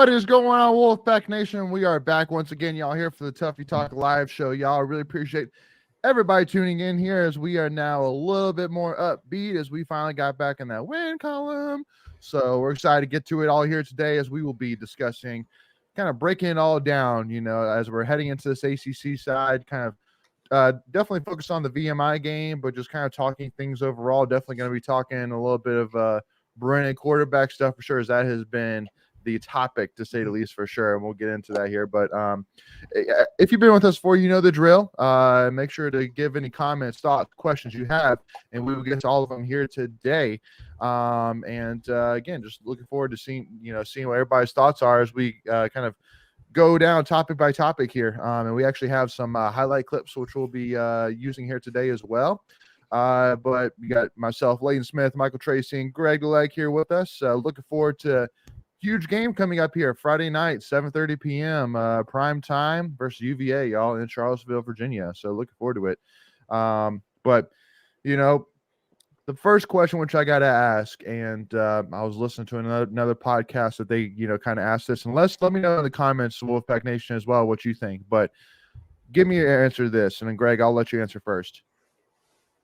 What is going on, Wolfpack Nation? We are back once again, y'all, here for the Tuffy Talk live show. Y'all, really appreciate everybody tuning in here as we are now a little bit more upbeat as we finally got back in that win column. So we're excited to get to it all here today as we will be discussing, kind of breaking it all down, as we're heading into this ACC side, kind of definitely focused on the VMI game, but just kind of talking things overall. Definitely going to be talking a little bit of Brennan quarterback stuff for sure, as that has been the topic, to say the least, for sure, and we'll get into that here. But if you've been with us before, you know the drill. Make sure to give any comments, thoughts, questions you have, and we will get to all of them here today. Again, just looking forward to seeing what everybody's thoughts are as we kind of go down topic by topic here. And we actually have some highlight clips which we'll be using here today as well. But we got myself, Layton Smith, Michael Tracy, and Greg DeLeg here with us. Looking forward to huge game coming up here Friday night, 7:30 p.m. Prime time versus UVA, y'all, in Charlottesville, Virginia. So looking forward to it. But the first question which I got to ask, and I was listening to another podcast that they kind of asked this, and let me know in the comments, Wolfpack Nation, as well, what you think. But give me your answer to this, and then Greg, I'll let you answer first.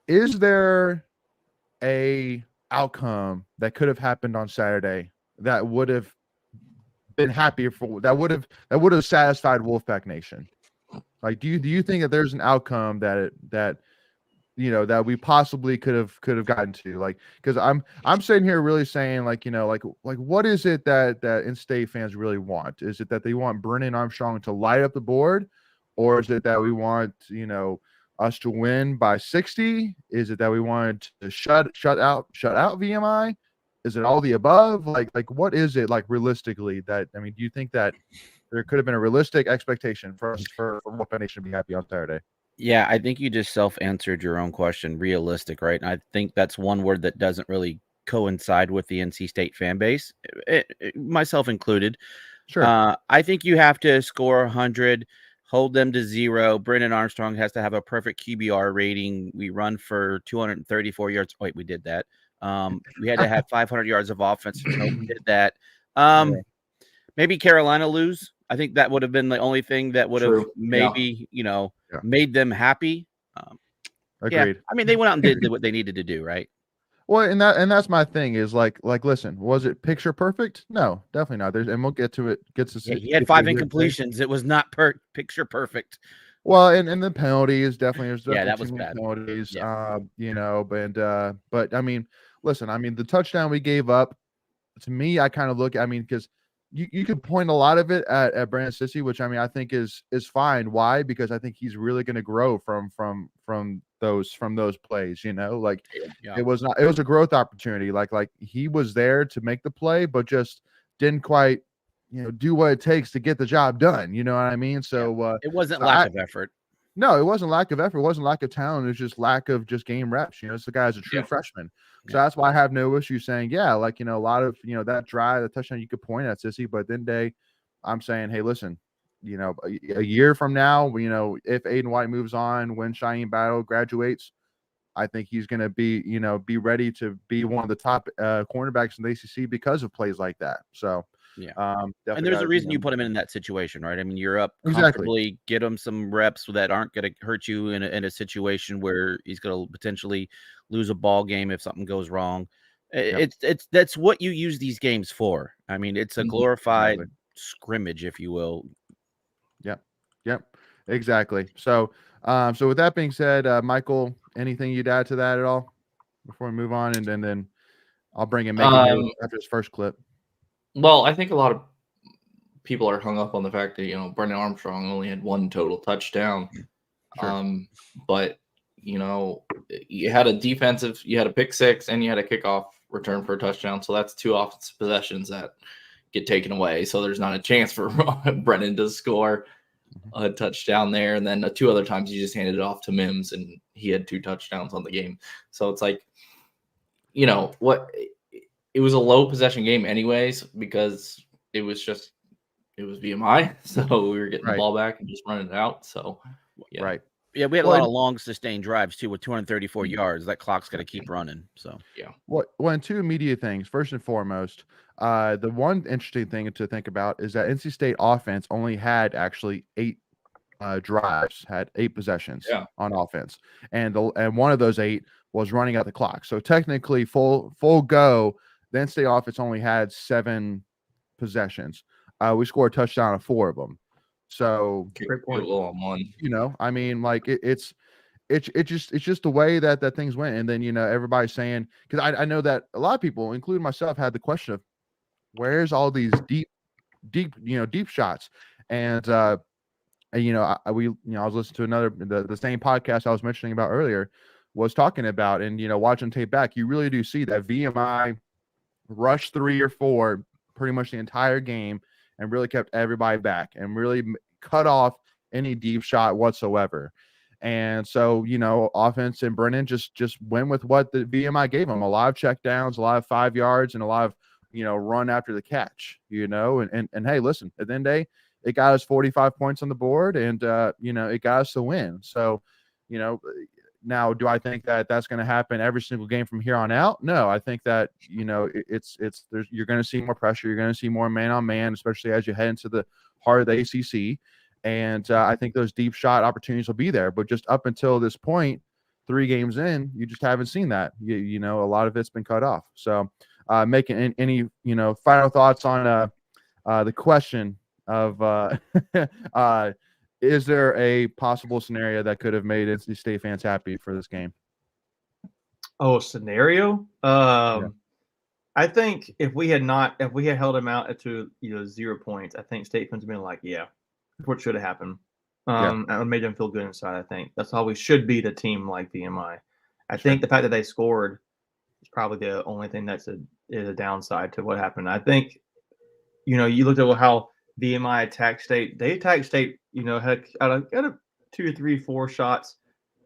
Is there a outcome that could have happened on Saturday that would have been happier that would have satisfied Wolfpack Nation? Like, do you think that there's an outcome that we possibly could have gotten to? Like, because I'm sitting here really saying, like what is it that in-state fans really want? Is it that they want Brennan Armstrong to light up the board, or is it that we want us to win by 60? Is it that we wanted to shut out VMI? Is it all the above? Like what is it, like, realistically, that, do you think that there could have been a realistic expectation for us for Wolfpack Nation to be happy on Saturday? Yeah, I think you just self-answered your own question, realistic, right? And I think that's one word that doesn't really coincide with the NC State fan base, myself included. Sure. I think you have to score 100, hold them to 0. Brennan Armstrong has to have a perfect QBR rating. We run for 234 yards. Wait, we did that. We had to have 500 yards of offense. No, we did that. Maybe Carolina lose. I think that would have been the only thing that would have maybe, made them happy. Agreed. Yeah. They went out and did what they needed to do, right? Well, and that's my thing is like, listen, was it picture perfect? No, definitely not. And we'll get to it. He had 5 incompletions. It was not picture perfect. Well, and the penalties definitely. That was bad. Penalties. Yeah. But listen, the touchdown we gave up, to me, I kind of look. Because you could point a lot of it at Brandon Sissy, which I think is fine. Why? Because I think he's really going to grow from those plays. It was a growth opportunity. Like he was there to make the play, but just didn't quite do what it takes to get the job done. You know what I mean? So it wasn't lack of effort. No, it wasn't lack of effort. It wasn't lack of talent. It was just lack of just game reps. This guy's a true freshman. So that's why I have no issue saying, a lot of, that drive, the touchdown you could point at Sissy, but then I'm saying, hey, listen, a year from now, if Aiden White moves on, when Cheyenne Battle graduates, I think he's going to be ready to be one of the top cornerbacks in the ACC because of plays like that. So, and there's a reason you put him in that situation, right? You're up comfortably, get him some reps that aren't going to hurt you in a situation where he's going to potentially lose a ball game if something goes wrong. That's what you use these games for. It's a glorified scrimmage, if you will. Yep, exactly. So with that being said, Michael, anything you'd add to that at all before we move on, and then I'll bring in Megan after his first clip. Well, I think a lot of people are hung up on the fact that, Brennan Armstrong only had 1 total touchdown. Sure. But, you had a pick 6 and you had a kickoff return for a touchdown. So that's 2 offensive possessions that get taken away. So there's not a chance for Brennan to score a touchdown there. And then 2 other times you just handed it off to Mims and he had 2 touchdowns on the game. So it's like, it was a low possession game anyways, because it was VMI. So we were getting the ball back and just running it out. So, yeah. Right. Yeah, we had a lot of long sustained drives too with 234 yards. That clock's got to keep running. So, yeah. And 2 immediate things. First and foremost, The one interesting thing to think about is that NC State offense only had actually 8 drives, had 8 possessions on offense, and one of those 8 was running out the clock. So technically, full go. The NC State offense only had 7 possessions. We scored a touchdown on 4 of them. So, on one. I mean, like it's just the way that things went. And then everybody's saying, because I know that a lot of people, including myself, had the question of where's all these deep shots. And I was listening to another the same podcast I was mentioning about earlier was talking about, and watching tape back, you really do see that VMI rushed 3 or 4 pretty much the entire game and really kept everybody back and really cut off any deep shot whatsoever. And so, offense and Brennan just went with what the VMI gave them: a lot of check downs, a lot of 5 yards, and a lot of run after the catch. And hey, listen, at the end of the day, it got us 45 points on the board, and it got us the win. So, now, do I think that that's going to happen every single game from here on out? No, I think that you're going to see more pressure. You're going to see more man on man, especially as you head into the heart of the ACC. And I think those deep shot opportunities will be there. But just up until this point, 3 games in, you just haven't seen that. A lot of it's been cut off. So, making any final thoughts on the question of is there a possible scenario that could have made NC State fans happy for this game? Oh, scenario? I think if we had held him out to 0 points, I think State fans would have been like, yeah, what should have happened. That made them feel good inside. I think that's how we should beat a team like VMI. I think the fact that they scored is probably the only thing is a downside to what happened. I think, you looked at how VMI attacked State. They attacked State, had out of 2, 3, 4 shots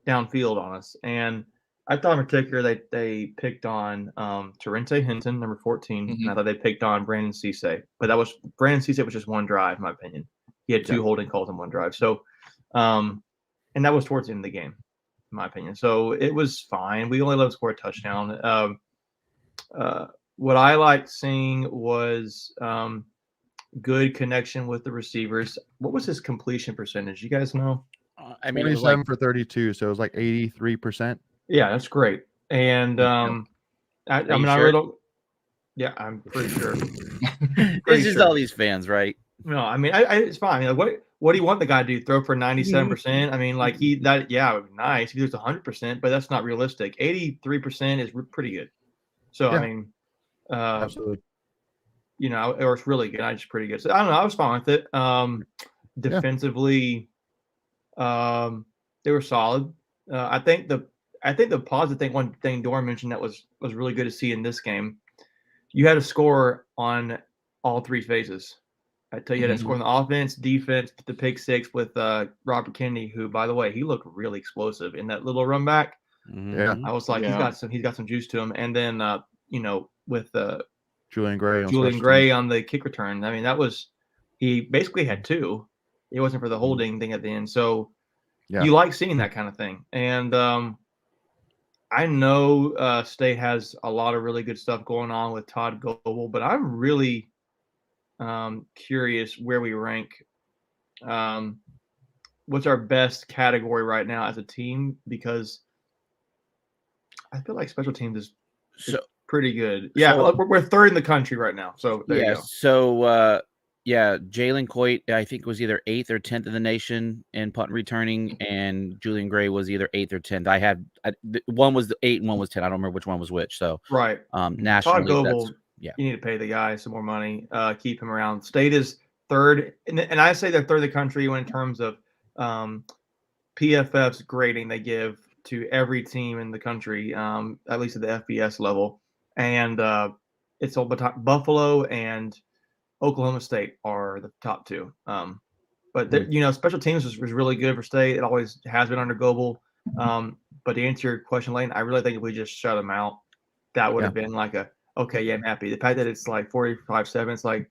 downfield on us. And I thought in particular they picked on Terrence Hinton, number 14. Mm-hmm. And I thought they picked on Brandon Cisse. But Brandon Cisse was just one drive, in my opinion. He had 2 holding calls in one drive. So, and that was towards the end of the game, in my opinion. So it was fine. We only let him score a touchdown. What I liked seeing was good connection with the receivers. What was his completion percentage? You guys know? I mean, 27 for 32, so it was like 83%. Yeah, that's great. And I really don't. Yeah, I'm pretty sure. It's just all these fans, right? No, I mean, it's fine. I mean, what do you want the guy to do? Throw for 97%? I mean, like it would be nice if he was 100%, but that's not realistic. 83% is pretty good. So I mean, absolutely. Or it's really good. It's pretty good. So I don't know. I was fine with it. Defensively, they were solid. I think the positive thing, one thing Doran mentioned that was really good to see in this game, you had a score on all 3 phases. I tell you, had a score on the offense, defense, the pick 6 with Robert Kennedy, who, by the way, he looked really explosive in that little run back. Yeah, I was like, he's got some juice to him. And then with Julian Gray on the kick return. I mean, he basically had 2. It wasn't for the holding thing at the end. So you like seeing that kind of thing. And I know State has a lot of really good stuff going on with Todd Goebel, but I'm really curious where we rank. What's our best category right now as a team? Because I feel like special teams is pretty good. Yeah, we're 3rd in the country right now. So there you go. So Jalen Coit, I think, was either 8th or 10th in the nation in punt returning, and Julian Gray was either 8th or 10th. One was 8 and one was 10. I don't remember which one was which. So right, nationally, Todd Goebel, you need to pay the guy some more money, keep him around. State is 3rd, and I say they're 3rd in the country in terms of PFF's grading they give to every team in the country, at least at the FBS level, and it's all Buffalo and Oklahoma State are the top 2. But special teams was really good for State. It always has been under Goebel. But to answer your question, Lane, I really think if we just shut them out, that would have been like I'm happy. The fact that it's like 45-7, it's like,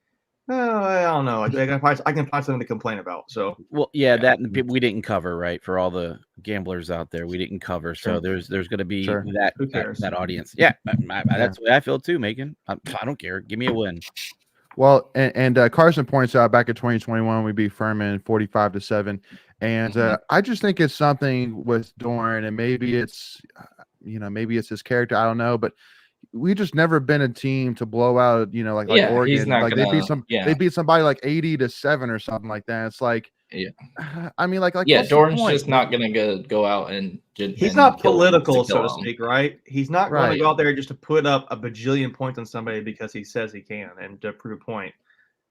I don't know. I can find something to complain about. So that we didn't cover, right, for all the gamblers out there. We didn't cover, so Sure. there's going to be Sure. Who cares? that audience. Yeah, that's the way I feel too, Megan. I don't care. Give me a win. Well, and Carson points out back in 2021 we beat Furman 45-7, and I just think it's something with Doran, and maybe it's maybe it's his character. I don't know, but we just never been a team to blow out, like Yeah, Oregon. he's not Like gonna- they beat somebody like 80-7 or something like that. It's like, Yeah. I mean, like Yeah, what's the Doran's point? just not gonna go out and He's not kill him political, to so to kill him. speak, right? He's not going to Right. go out there just to put up a bajillion points on somebody because he says he can and to prove a point.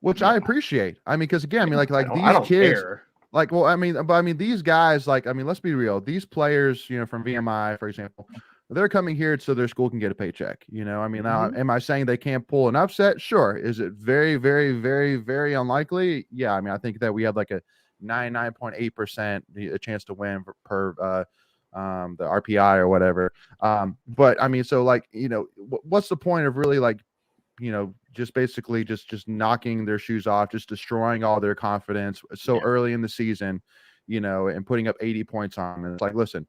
Which I appreciate. I mean, because again, I mean, like I these don't kids, care. like, well, I mean, these guys, like, I mean, let's be real. These players, from VMI, for example, they're coming here so their school can get a paycheck. I mean, now, am I saying they can't pull an upset? Sure. Is it very, very, very, very unlikely? Yeah. I mean, I think that we have like a 99.8% a chance to win per the RPI or whatever. But I mean, so like, what's the point of really like, just basically just knocking their shoes off, just destroying all their confidence so early in the season, and putting up 80 points on them. It's like, listen,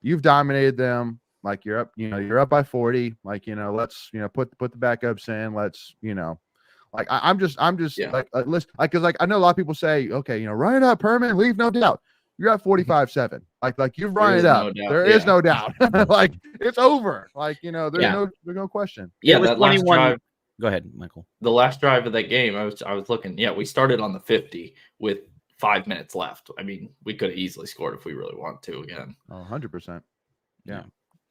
you've dominated them. Like you're up by 40. Like, let's, put the backups in. Let's, like I'm just like listen, because like I know a lot of people say, okay, run it up, Herman, leave no doubt. You're at 45-7. Like you've run it up. There is no doubt. Like it's over. Like, there's no question. Yeah, It was that last 21. drive. Go ahead, Michael. The last drive of that game, I was looking. Yeah, we started on the 50 with 5 minutes left. I mean, we could have easily scored if we really want to again. 100%. Yeah. Yeah,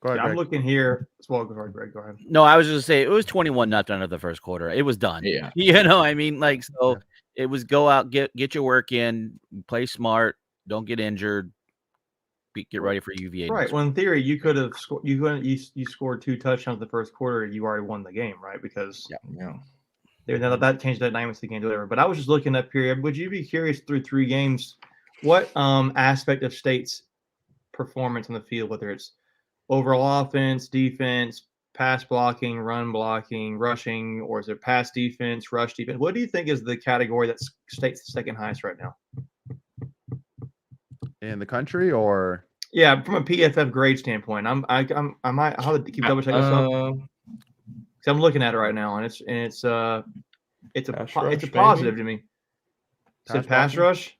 Go ahead, I'm Greg. looking here. Well, go ahead, Greg. Go ahead. No, I was just saying it was 21-0 of the first quarter. It was done. Yeah. I mean, like, so it was go out, get your work in, play smart, don't get injured, get ready for UVA. Right. Well, in theory, you could have scored. You scored 2 touchdowns the first quarter. You already won the game, right? Because Yeah. that changed the dynamics of the game, whatever. But I was just looking up here. Would you be curious through 3 games, what aspect of State's performance on the field, whether it's overall offense, defense, pass blocking, run blocking, rushing, or is it pass defense, rush defense? What do you think is the category that State's the second highest right now? In the country, or yeah, from a PFF grade standpoint, I might I'll have to keep double checking this up. So I'm looking at it right now, and it's a positive to me. Pass rush.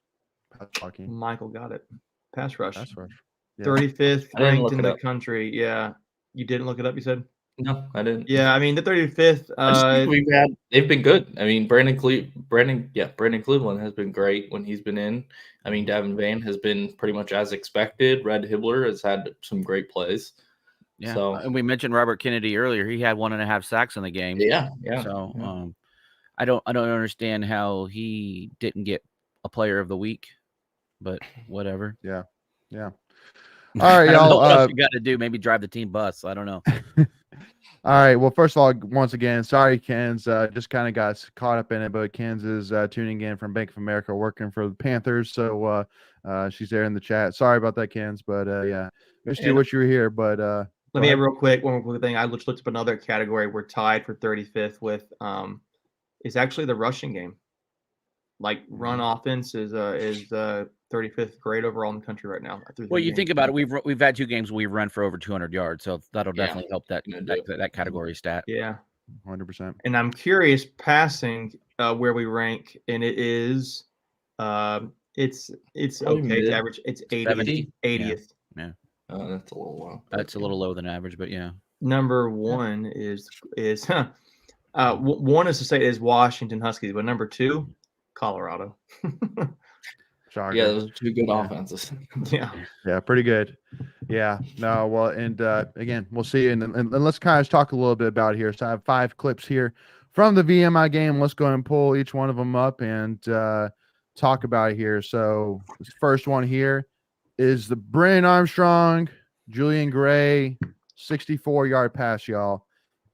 Pass blocking. Michael got it. Pass rush. Pass rush. Yeah. 35th I didn't ranked look in it the up. country. Yeah, you didn't look it up. You said. No, I didn't. Yeah, I mean the 35th. They've been good. I mean, Brennan Cleveland has been great when he's been in. I mean, Davin Vane has been pretty much as expected. Red Hibbler has had some great plays. Yeah, So and we mentioned Robert Kennedy earlier. He had 1.5 sacks in the game. yeah. So I don't understand how he didn't get a Player of the Week, but whatever. Yeah. All right, I don't know y'all. what else you got to do? Maybe drive the team bus. I don't know. All right. Well, first of all, once again, sorry, Ken's just kind of got caught up in it, but Ken's is tuning in from Bank of America, working for the Panthers. So she's there in the chat. Sorry about that, Ken's, but yeah, missed you what you were here. But let me have one more quick thing. I looked up another category. We're tied for 35th with is actually the rushing game. Like run offense is 35th grade overall in the country right now. Well, you think about it. We've had 2 games where we've run for over 200 yards, so that'll definitely help that category stat. Yeah, 100%. And I'm curious passing where we rank, and it is it's okay. Average. It's 80th. 80th. Yeah. Oh, that's a little low. That's a little lower than average, but yeah. Number 1 is one is to say is Washington Huskies, but number 2, Colorado. Shocker. Yeah, those are 2 good offenses. Yeah, pretty good. Yeah, no, well, and again, we'll see, and let's kind of talk a little bit about it here. So I have 5 clips here from the VMI game. Let's go and pull each one of them up and talk about it here. So this first one here is the Brennan Armstrong, Julian Gray, 64-yard pass, y'all.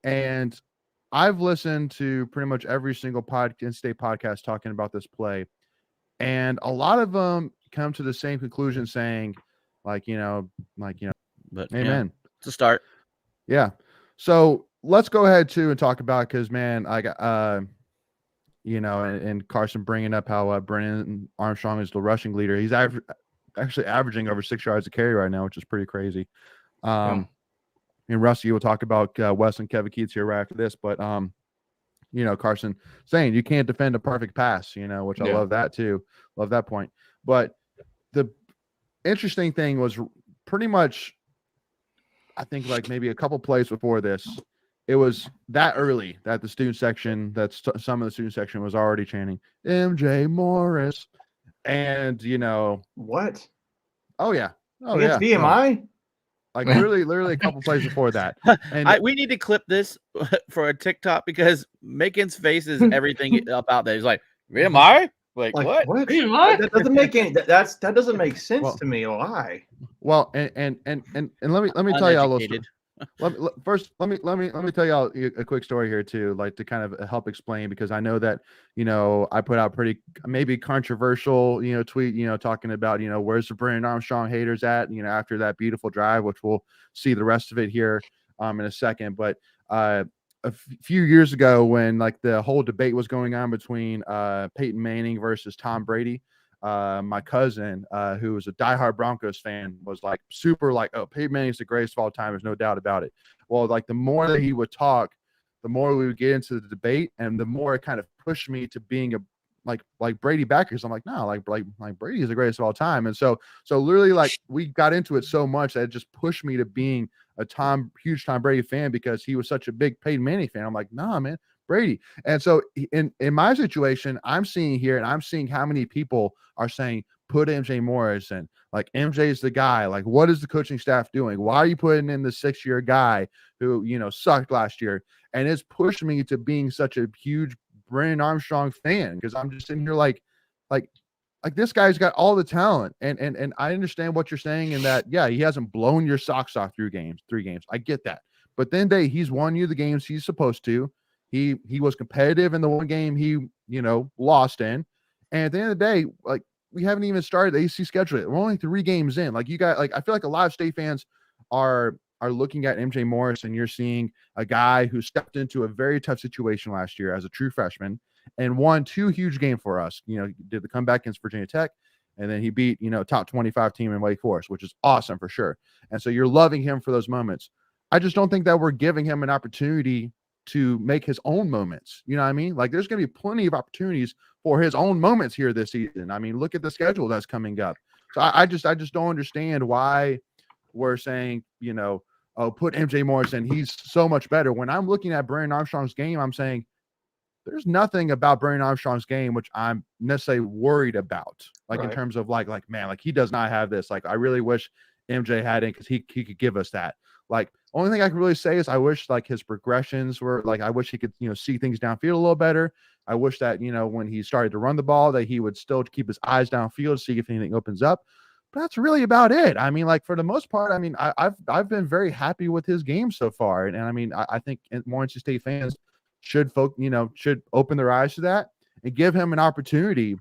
And I've listened to pretty much every single in-state podcast talking about this play. And a lot of them come to the same conclusion saying, but amen. Yeah, it's a start. Yeah. So let's go ahead too and talk about, because man, I got, and Carson bringing up how Brennan Armstrong is the rushing leader. He's actually averaging over 6 yards a carry right now, which is pretty crazy. Yeah. And Rusty will talk about Wes and Kevin Keats here right after this, but you know, Carson saying you can't defend a perfect pass, you know, which I love that too. Love that point. But the interesting thing was pretty much, I think like maybe a couple plays before this, it was that early that the student section, some of the student section was already chanting MJ Morris. And, you know, What? oh yeah. Oh Against yeah. VMI? Like literally a couple plays before that. And we need to clip this for a TikTok because Macon's face is everything about that. He's like, am I? Like what? That doesn't make any. That doesn't make sense to me. Why? Well, and let me tell y'all a little story. Let me tell y'all a quick story here too, like to kind of help explain, because I know that, you know, I put out pretty maybe controversial, you know, tweet, you know, talking about, you know, where's the Brennan Armstrong haters at, you know, after that beautiful drive, which we'll see the rest of it here in a second. But a few years ago, when like the whole debate was going on between Peyton Manning versus Tom Brady, my cousin, who was a diehard Broncos fan, was like super like, oh, Peyton Manning's the greatest of all time. There's no doubt about it. Well, like the more that he would talk, the more we would get into the debate, and the more it kind of pushed me to being a like Brady backers. I'm like, no, like Brady is the greatest of all time. And so literally like we got into it so much that it just pushed me to being a huge Tom Brady fan, because he was such a big Peyton Manning fan. I'm like, nah, man, Brady. And so in my situation, I'm seeing here, and I'm seeing how many people are saying, put MJ Morris in. Like, MJ is the guy. Like, what is the coaching staff doing? Why are you putting in the 6-year guy who, you know, sucked last year? And it's pushed me to being such a huge Brennan Armstrong fan, because I'm just sitting here like this guy's got all the talent, and I understand what you're saying in that, yeah, he hasn't blown your socks off through 3 games. I get that. But then he's won you the games he's supposed to. He was competitive in the one game he, you know, lost in. And at the end of the day, like, we haven't even started the ACC schedule yet. We're only 3 games in. Like, you got, like, I feel like a lot of State fans are looking at MJ Morris, and you're seeing a guy who stepped into a very tough situation last year as a true freshman and won 2 huge games for us. You know, did the comeback against Virginia Tech, and then he beat, you know, top 25 team in Wake Forest, which is awesome for sure. And so you're loving him for those moments. I just don't think that we're giving him an opportunity to make his own moments. You know what I mean? Like, there's going to be plenty of opportunities for his own moments here this season. I mean, look at the schedule that's coming up. So I just don't understand why we're saying, you know, oh, put MJ Morris in. He's so much better. When I'm looking at Brennan Armstrong's game, I'm saying there's nothing about Brennan Armstrong's game which I'm necessarily worried about. Like, in terms of like, man, like, he does not have this. Like, I really wish MJ had it, because he could give us that. Like, only thing I can really say is I wish like his progressions were like, I wish he could, you know, see things downfield a little better. I wish that, you know, when he started to run the ball, that he would still keep his eyes downfield, see if anything opens up. But that's really about it. I mean, like, for the most part, I mean, I've been very happy with his game so far. And I mean, I think more NC State fans should open their eyes to that and give him an opportunity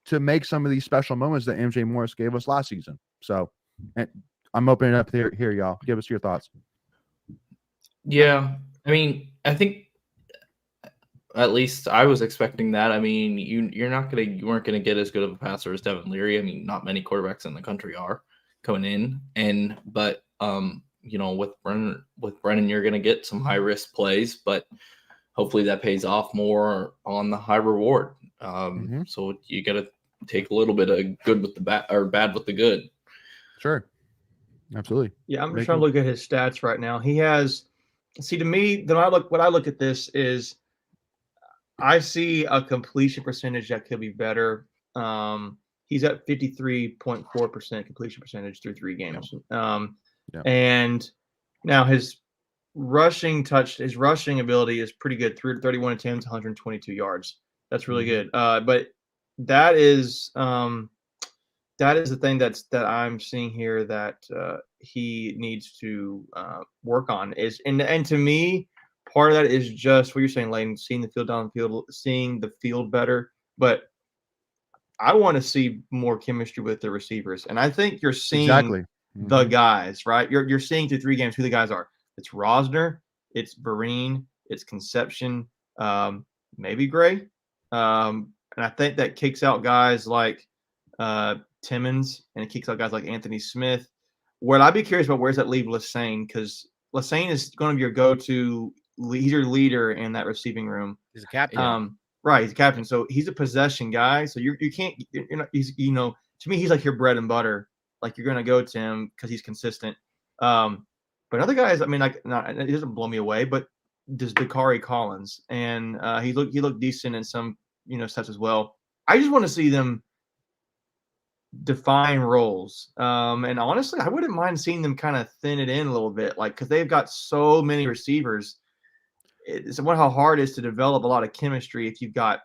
to make some of these special moments that MJ Morris gave us last season. So, and I'm opening up here, y'all. Give us your thoughts. Yeah, I mean, I think at least I was expecting that. I mean, you weren't gonna get as good of a passer as Devin Leary. I mean, not many quarterbacks in the country are coming in, but you know, with Brennan, you're gonna get some high risk plays, but hopefully that pays off more on the high reward. So you got to take a little bit of good with the bad, or bad with the good. Sure. Absolutely. Yeah, I'm just trying to look at his stats right now. He has, to me, when I look at this is, I see a completion percentage that could be better. He's at 53.4% completion percentage through 3 games. And now his rushing ability is pretty good. 31 attempts, 122 yards. That's really good. But that is the thing that I'm seeing here that he needs to work on and to me, part of that is just what you're saying, Layden, seeing the field downfield, seeing the field better. But I want to see more chemistry with the receivers, and I think you're seeing the guys, right? You're seeing through 3 games who the guys are. It's Rosner, it's Vereen, it's Conception, maybe Gray, and I think that kicks out guys like Timmons, and it kicks out guys like Anthony Smith. What I'd be curious about, where's that leave Lassane? Because Lassane is going to be your go-to. He's your leader in that receiving room. He's a captain. Right, he's a captain, so he's a possession guy. So you can't, you're not, he's, to me, he's like your bread and butter. Like, you're going to go to him because he's consistent. But other guys, I mean, like, it doesn't blow me away, but does Dakari Collins, and he looked decent in some steps as well. I just want to see them define roles, and honestly, I wouldn't mind seeing them kind of thin it in a little bit, like, because they've got so many receivers. It's about how hard it is to develop a lot of chemistry if you've got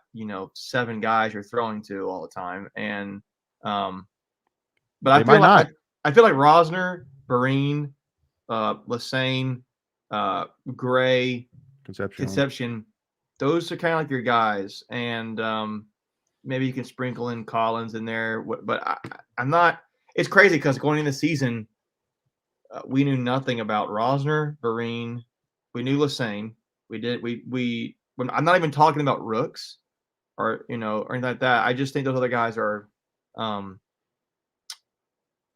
7 guys you're throwing to all the time, and but I feel like Rosner, Vereen, Lassane, Gray, Concepcion, those are kind of like your guys, and maybe you can sprinkle in Collins in there. But I'm not. It's crazy because going into the season, we knew nothing about Rosner, Vereen. We knew Lassane. I'm not even talking about Rooks or anything like that. I just think those other guys are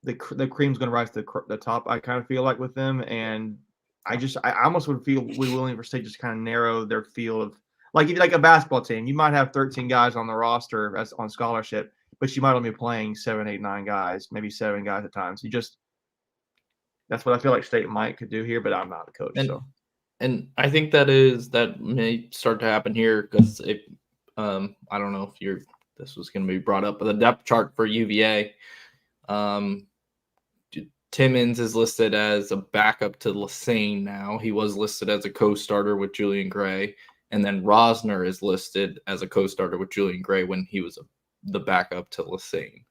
the cream's going to rise to the top. I kind of feel like with them, and I almost would feel willing for State just kind of narrow their field of, like, if you like a basketball team, you might have 13 guys on the roster as on scholarship, but you might only be playing 7, 8, 9 guys, maybe 7 guys at times. That's what I feel like State could do here, but I'm not a coach. And I think that may start to happen here because I don't know if this was going to be brought up, but the depth chart for UVA, Timmons is listed as a backup to Lassane now. He was listed as a co-starter with Julian Gray, and then Rosner is listed as a co-starter with Julian Gray when he was the backup to Lassane.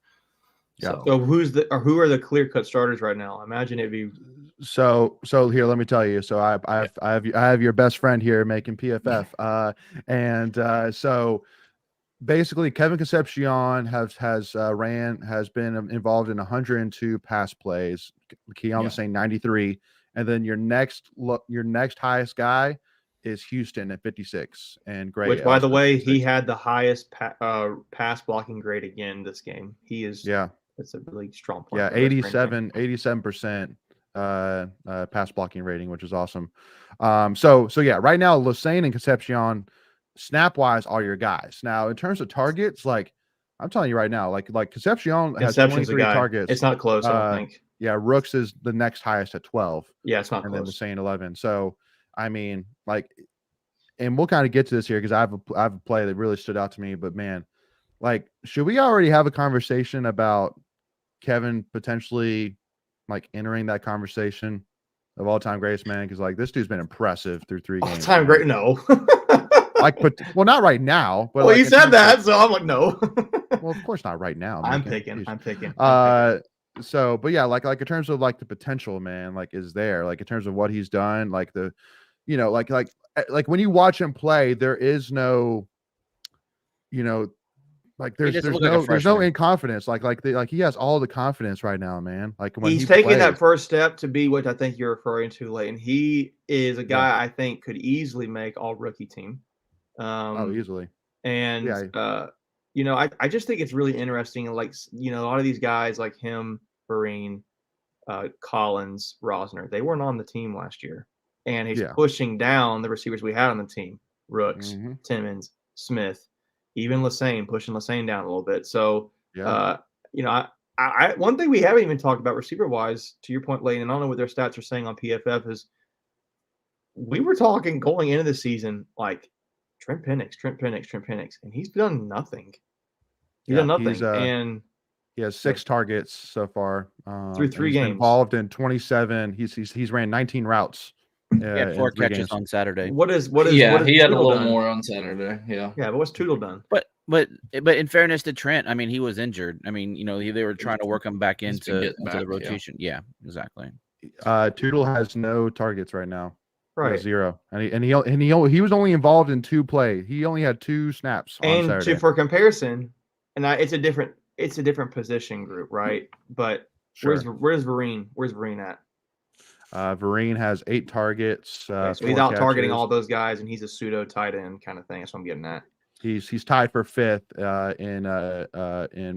Yeah. So who are the clear-cut starters right now? I imagine it'd be. So here, let me tell you. So I have your best friend here making PFF, and so basically Kevin Concepcion has been involved in 102 pass plays. Keon saying 93, and then your next highest guy is Houston at 56, and Gray. Which, by the way, he had the highest pass blocking grade again this game. He is. Yeah. It's a really strong point. Yeah, 87% pass blocking rating, which is awesome. So yeah, right now Lassane and Concepcion, snap wise, are your guys. Now in terms of targets, like I'm telling you right now, like Concepcion has 23 targets. It's not close, I don't think. Yeah, Rooks is the next highest at 12. Yeah, it's not and close. And then Lassane 11. So I mean, like, and we'll kind of get to this here because I have a play that really stood out to me. But man, like, should we already have a conversation about Kevin potentially like entering that conversation of all-time greatest, man? Because like this dude's been impressive through 3 games. All-time great? No. Like, well, not right now. But well, like, you said that, so I'm like, no. Well, of course not right now. I'm picking. So, but yeah, like in terms of like the potential, man, like is there, like in terms of what he's done, like the, like when you watch him play, there is no, like there's no inconfidence. Like he has all the confidence right now, man. Like when he's taking that first step to be what I think you're referring to, Leighton. He is a guy I think could easily make all rookie team. Easily. And I just think it's really interesting. Like, a lot of these guys like him, Vereen, Collins, Rosner, they weren't on the team last year. And he's pushing down the receivers we had on the team. Rooks, Timmons, Smith, even Lassane, pushing Lassane down a little bit. So, I one thing we haven't even talked about receiver-wise, to your point, Leighton, and I don't know what their stats are saying on PFF, is we were talking going into the season, like, Trent Penix, and he's done nothing. He's done nothing, and he has 6 targets so far through 3 games. Involved in 27. He's ran 19 routes. He had 4 catches on Saturday. What is he had Tootle a little done? more on Saturday. Yeah, but what's Tootle done? But in fairness to Trent, I mean, he was injured. I mean, they were trying to work him back into the rotation. Yeah, exactly. Tootle has no targets right now. Right, 0, and he was only involved in 2 plays. He only had 2 snaps on Saturday. For comparison, and it's a different position group, right? But where's Vereen? Where's Vereen at? Vereen has 8 targets. So he's out targeting all those guys, and he's a pseudo tight end kind of thing. That's what I'm getting at. He's tied for 5th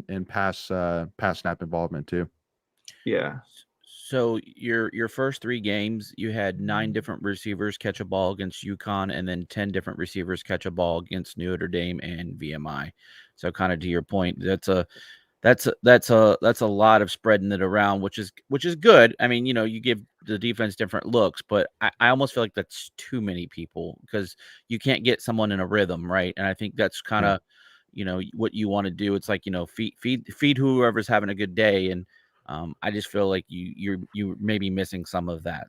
in pass snap involvement too. Yeah. So your first 3 games, you had 9 different receivers catch a ball against UConn, and then 10 different receivers catch a ball against Notre Dame and VMI. So kind of to your point, that's a lot of spreading it around, which is good. I mean, you give the defense different looks, but I almost feel like that's too many people because you can't get someone in a rhythm, right? And I think that's kind of what you want to do. It's like feed whoever's having a good day, and I just feel like you may be missing some of that.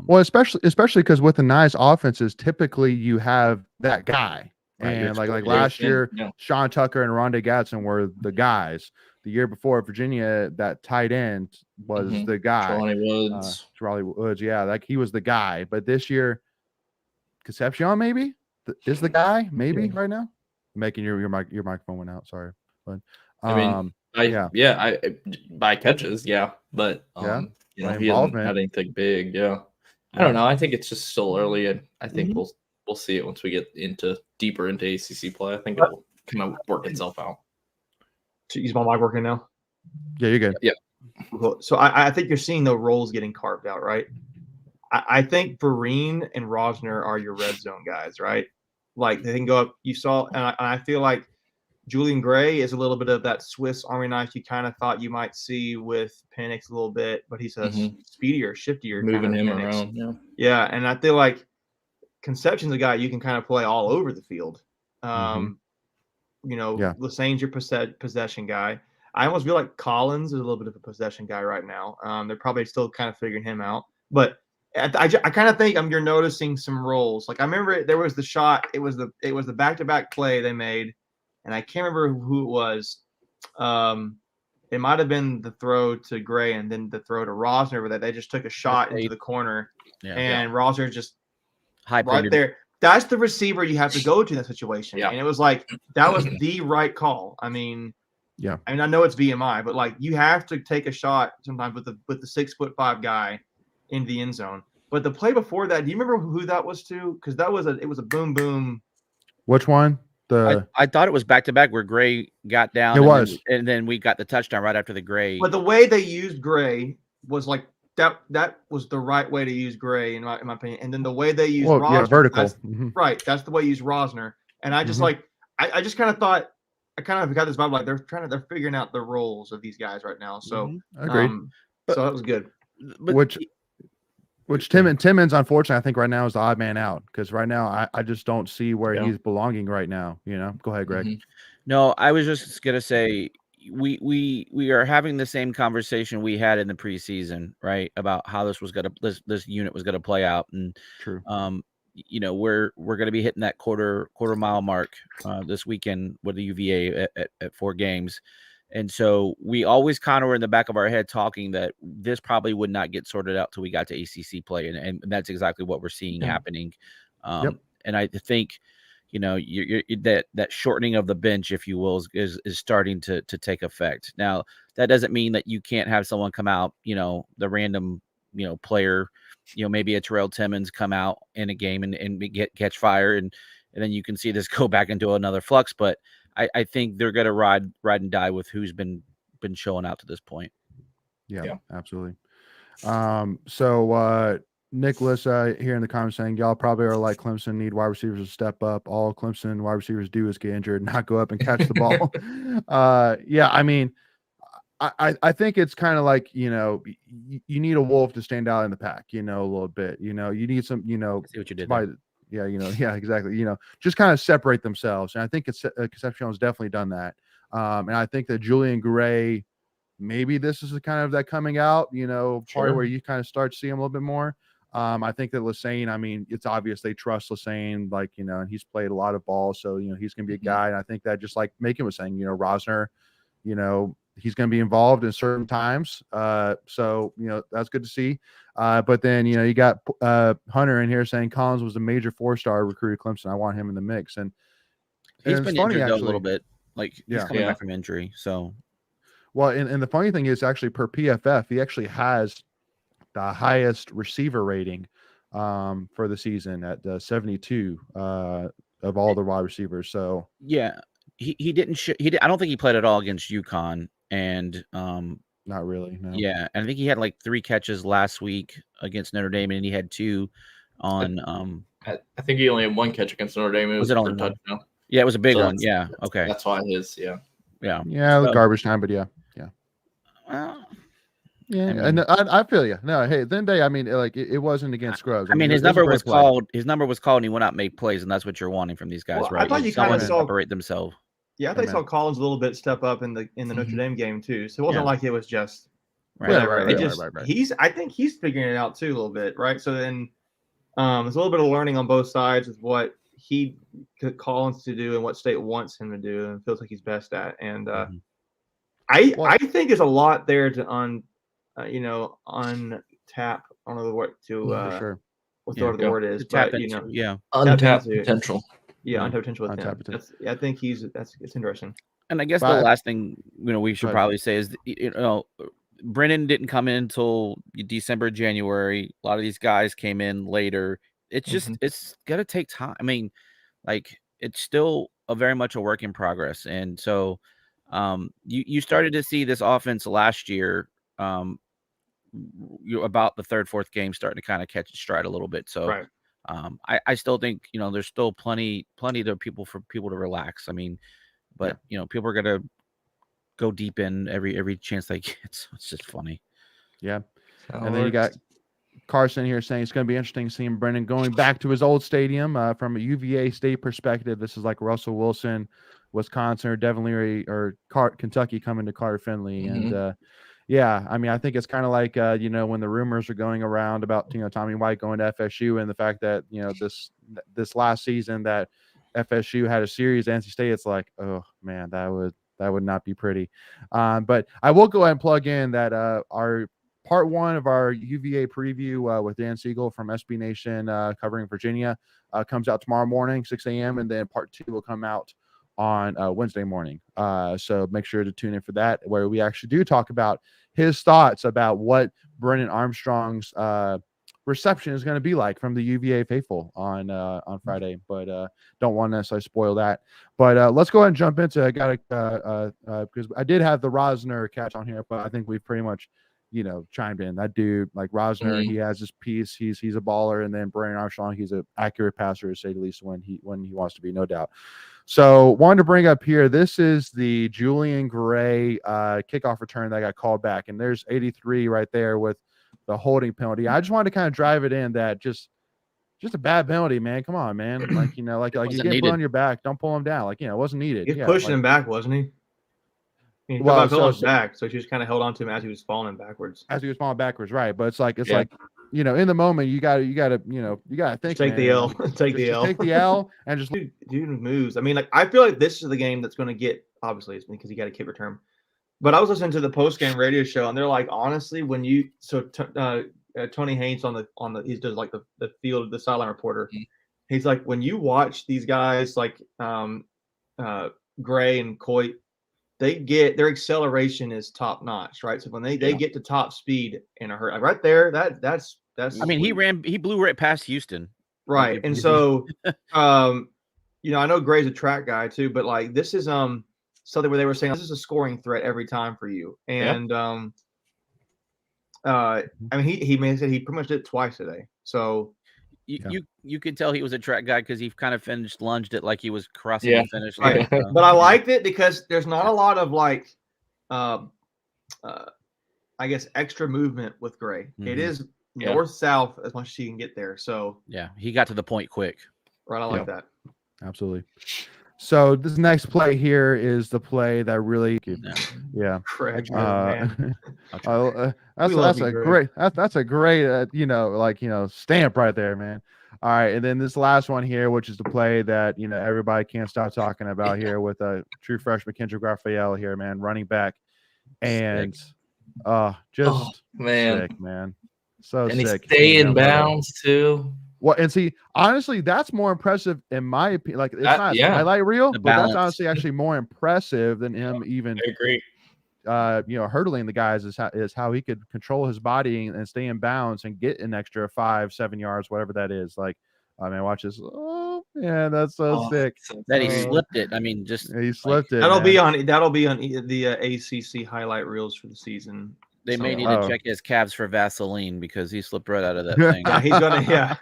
Well, especially because with the nice offenses, typically you have that guy. Right, And like last year, Sean Tucker and Rondé Gatson were the guys. The year before, Virginia, that tight end was the guy. Charlie Woods, yeah, like he was the guy. But this year, Concepcion maybe is the guy. Maybe right now, making your microphone went out. Sorry, but I mean, I by catches, but he hasn't had anything big. I don't know. I think it's just still early, and I think we'll see it once we get deeper into ACC play. I think it'll kind of work itself out. So is my mic working now? Yeah, you're good. Yeah. Cool. So I think you're seeing the roles getting carved out, right? I think Vereen and Rosner are your red zone guys, right? Like they can go up. You saw, and I feel like Julian Gray is a little bit of that Swiss Army knife you kind of thought you might see with Penix a little bit, but he's a speedier, shiftier, moving him Penix around. Yeah, and I feel like Conception's a guy you can kind of play all over the field. Lasane's your possession guy. I almost feel like Collins is a little bit of a possession guy right now. They're probably still kind of figuring him out, but I kind of think you're noticing some roles. Like I remember there was the shot. It was the back-to-back play they made, and I can't remember who it was. It might have been the throw to Gray and then the throw to Rosner, where they just took a shot into the corner, and Rosner just right there. That's the receiver you have to go to in that situation. And it was like that was the right call. I mean, I know it's VMI, but like you have to take a shot sometimes with the 6'5" guy in the end zone. But the play before that, do you remember who that was to? Because it was a boom boom. Which one? I thought it was back to back where Gray got down. It was, and then we got the touchdown right after the Gray. But the way they used Gray was like that was the right way to use Gray in my opinion. And then the way they used Rosner, vertical, right? That's the way you use Rosner. And I just I just kind of thought I kind of got this vibe like they're figuring out the roles of these guys right now. So agreed. So that was good. Which Timmons, unfortunately, I think right now is the odd man out because right now I just don't see where he's belonging right now. Go ahead, Greg. No, I was just gonna say we are having the same conversation we had in the preseason, right? About how this unit was gonna play out, and true. We're gonna be hitting that quarter mile mark this weekend with the UVA at 4 games. And so we always kind of were in the back of our head talking that this probably would not get sorted out till we got to ACC play. And that's exactly what we're seeing happening. And I think, you're that shortening of the bench, if you will, is starting to take effect. Now, that doesn't mean that you can't have someone come out, the random, player, maybe a Terrell Timmons come out in a game and catch fire. And then you can see this go back into another flux. But I think they're going to ride and die with who's been showing out to this point. Yeah. Absolutely. So Nicholas here in the comments saying y'all probably are like Clemson, need wide receivers to step up. All Clemson wide receivers do is get injured, not go up and catch the ball. I mean, I think it's kind of like, you need a wolf to stand out in the pack, a little bit, you need some, see what you did. Exactly. Just kind of separate themselves. And I think Concepcion has definitely done that. And I think that Julian Gray, maybe this is the kind of that coming out, part where you kind of start to see him a little bit more. I think that Lasane, I mean, it's obvious they trust Lasane, and he's played a lot of ball. So, he's going to be a guy. And I think that just like Macon was saying, Rosner, he's going to be involved in certain times. So, that's good to see. But then, you got Hunter in here saying Collins was a major 4-star recruit at Clemson. I want him in the mix. And he's been injured a little bit. Like he's coming back from injury. So, well, and the funny thing is actually per PFF, he actually has the highest receiver rating for the season at 72. of all the wide receivers. So Yeah, he didn't. I don't think he played at all against UConn, and not really. No. yeah, and I think he had like 3 catches last week against Notre Dame, and he had 2 on. I think he only had 1 catch against Notre Dame. It was it for only a one? touchdown. Yeah, it was a big So one. Yeah, okay, That's why yeah. Yeah, garbage time, but yeah. Well, Yeah, I mean- and I feel you. No, hey, then day, I mean, like it wasn't against Scrubs. I mean, his it was a number great was play. called. His number was called, and he went out and made plays, and that's what you're wanting from these guys, Well, I right? thought you Someone kinda saw- separate themselves. Yeah, I thought I saw Amen. Collins a little bit step up in the Notre Dame game too. So it wasn't Yeah. like it was just Right. whatever. Right, It just right. I think he's figuring it out too a little bit, right? So then there's a little bit of learning on both sides with what Collins to do and what State wants him to do and feels like he's best at. And Mhm. I think there's a lot there to untap. I don't know what to For sure. what Yeah. the word is, To tap but into, yeah. Untapped into it. potential. yeah, Yeah. untapped potential with Untapped him. potential. I think it's interesting. And I guess But- the last thing we should Go ahead. probably say is, Brennan didn't come in until December, January. A lot of these guys came in later. It's just it's gonna take time. I mean, like it's still very much a work in progress. And so, you started to see this offense last year. You're about the 3rd, 4th game starting to kind of catch its stride a little bit. So, Right. I still think there's still plenty of people for people to relax. I mean, but people are gonna go deep in every chance they get. So it's just funny. Yeah. And then you got Carson here saying it's going to be interesting seeing Brennan going back to his old stadium from a UVA State perspective. This is like Russell Wilson, Wisconsin, or Devin Leary, or Kentucky coming to Carter Finley. And yeah, I mean, I think it's kind of like, when the rumors are going around about, Tommy White going to FSU and the fact that, this last season that FSU had a series, NC State, it's like, oh man, that would not be pretty. But I will go ahead and plug in that our part 1 of our UVA preview with Dan Siegel from SB Nation covering Virginia comes out tomorrow morning, 6 a.m. And then part 2 will come out on Wednesday morning. So make sure to tune in for that, where we actually do talk about his thoughts about what Brennan Armstrong's reception is going to be like from the UVA faithful on Friday, but don't want to necessarily spoil that. But let's go ahead and jump into. I got because I did have the Rosner catch on here, but I think we've pretty much chimed in. That dude, like Rosner, he has his piece. He's a baller, and then Brennan Armstrong, he's an accurate passer, to say the least, when he wants to be, no doubt. So wanted to bring up here, this is the Julian Gray kickoff return that got called back, and there's 83 right there with the holding penalty. I just wanted to kind of drive it in that just a bad penalty, man. Come on, man. Like, you get put on your back, don't pull him down. Like, it wasn't needed. He's pushing him back, wasn't he? He Well, fell back, so she just kind of held on to him as he was falling backwards. As he was falling backwards, right? But it's like in the moment you gotta think. Take the L. Take the L. Take the L and just dude moves. I mean, like, I feel like this is the game that's going to get. Obviously, it's because you got a kick return. But I was listening to the post game radio show, and they're like, honestly, when you Tony Haynes on the he does like the field, the sideline reporter. He's like, when you watch these guys like Gray and Coit, their acceleration is top notch, right? So when they get to top speed in a hurry, right there, that's. I mean, he blew right past Houston, right? Like, and so, I know Gray's a track guy too, but like this is something where they were saying this is a scoring threat every time for you, and I mean he said he pretty much did it twice today, so. You could tell he was a track guy because he kind of lunged it like he was crossing the finish line. Right. But I liked it because there's not a lot of like, I guess, extra movement with Gray. It is north-south as much as he can get there. So yeah, he got to the point quick. Right, I like that. Absolutely. So this next play here is the play that really, Correct. That's a great stamp right there, man. All right, and then this last one here, which is the play that everybody can't stop talking about here with a true freshman Kendrick Raphael here, man, running back, and sick, man, so and sick. He stay in bounds too. Well, and see, honestly, that's more impressive in my opinion. Like, it's not a highlight reel, but that's honestly actually more impressive than him even. I agree. Hurdling the guys is how he could control his body and stay in bounds and get an extra 5-7 yards, whatever that is. Like, I mean, watch this. Oh, Yeah, that's so sick. That he slipped it. I mean, just He slipped it. That'll man. be on the ACC highlight reels for the season. they may need Oh. to check his calves for Vaseline because he slipped right out of that thing. Yeah, he's gonna. Yeah,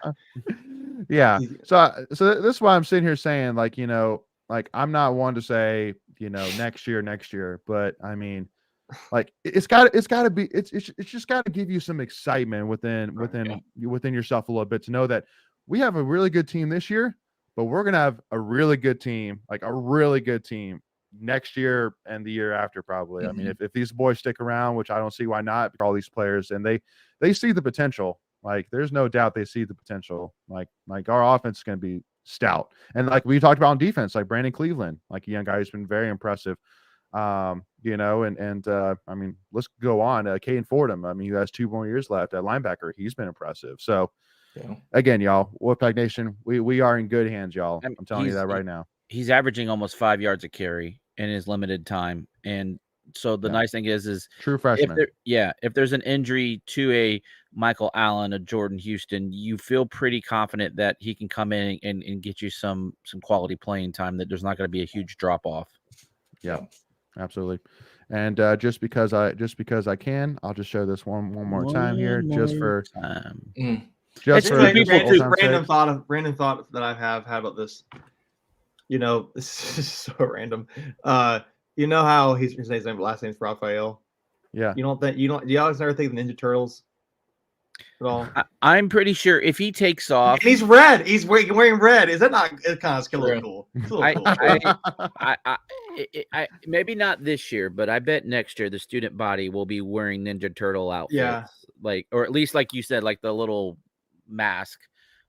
Yeah. So this is why I'm sitting here saying, like, like I'm not one to say, next year, but I mean, like it's just got to give you some excitement within yourself a little bit to know that we have a really good team this year, but we're gonna have a really good team, like a really good team next year and the year after probably. I mean, if these boys stick around, which I don't see why not, all these players, and they see the potential. Like there's no doubt they see the potential. Like our offense is going to be stout. And like we talked about on defense, like Brandon Cleveland, like a young guy who's been very impressive. I mean, let's go on. Caden Fordham, I mean, he has 2 more years left at linebacker. He's been impressive. So again, y'all, Wolfpack Nation, we are in good hands, y'all. I'm telling you that right now. He's averaging almost 5 yards a carry in his limited time. And so the nice thing is true freshman. If there's an injury to a Michael Allen, a Jordan Houston, you feel pretty confident that he can come in and get you some quality playing time, that there's not going to be a huge drop off. Yeah, absolutely. And just because I can, I'll just show this one more time here, just for random thought that I have had about this. This is so random. You know how his last name's Raphael? Yeah. Do you always never think of the Ninja Turtles at all? I'm pretty sure if he takes off, and he's red. He's wearing red. Is that not? It kind of a little cool. I maybe not this year, but I bet next year the student body will be wearing Ninja Turtle outfits. Yeah. Like, or at least like you said, like the little mask.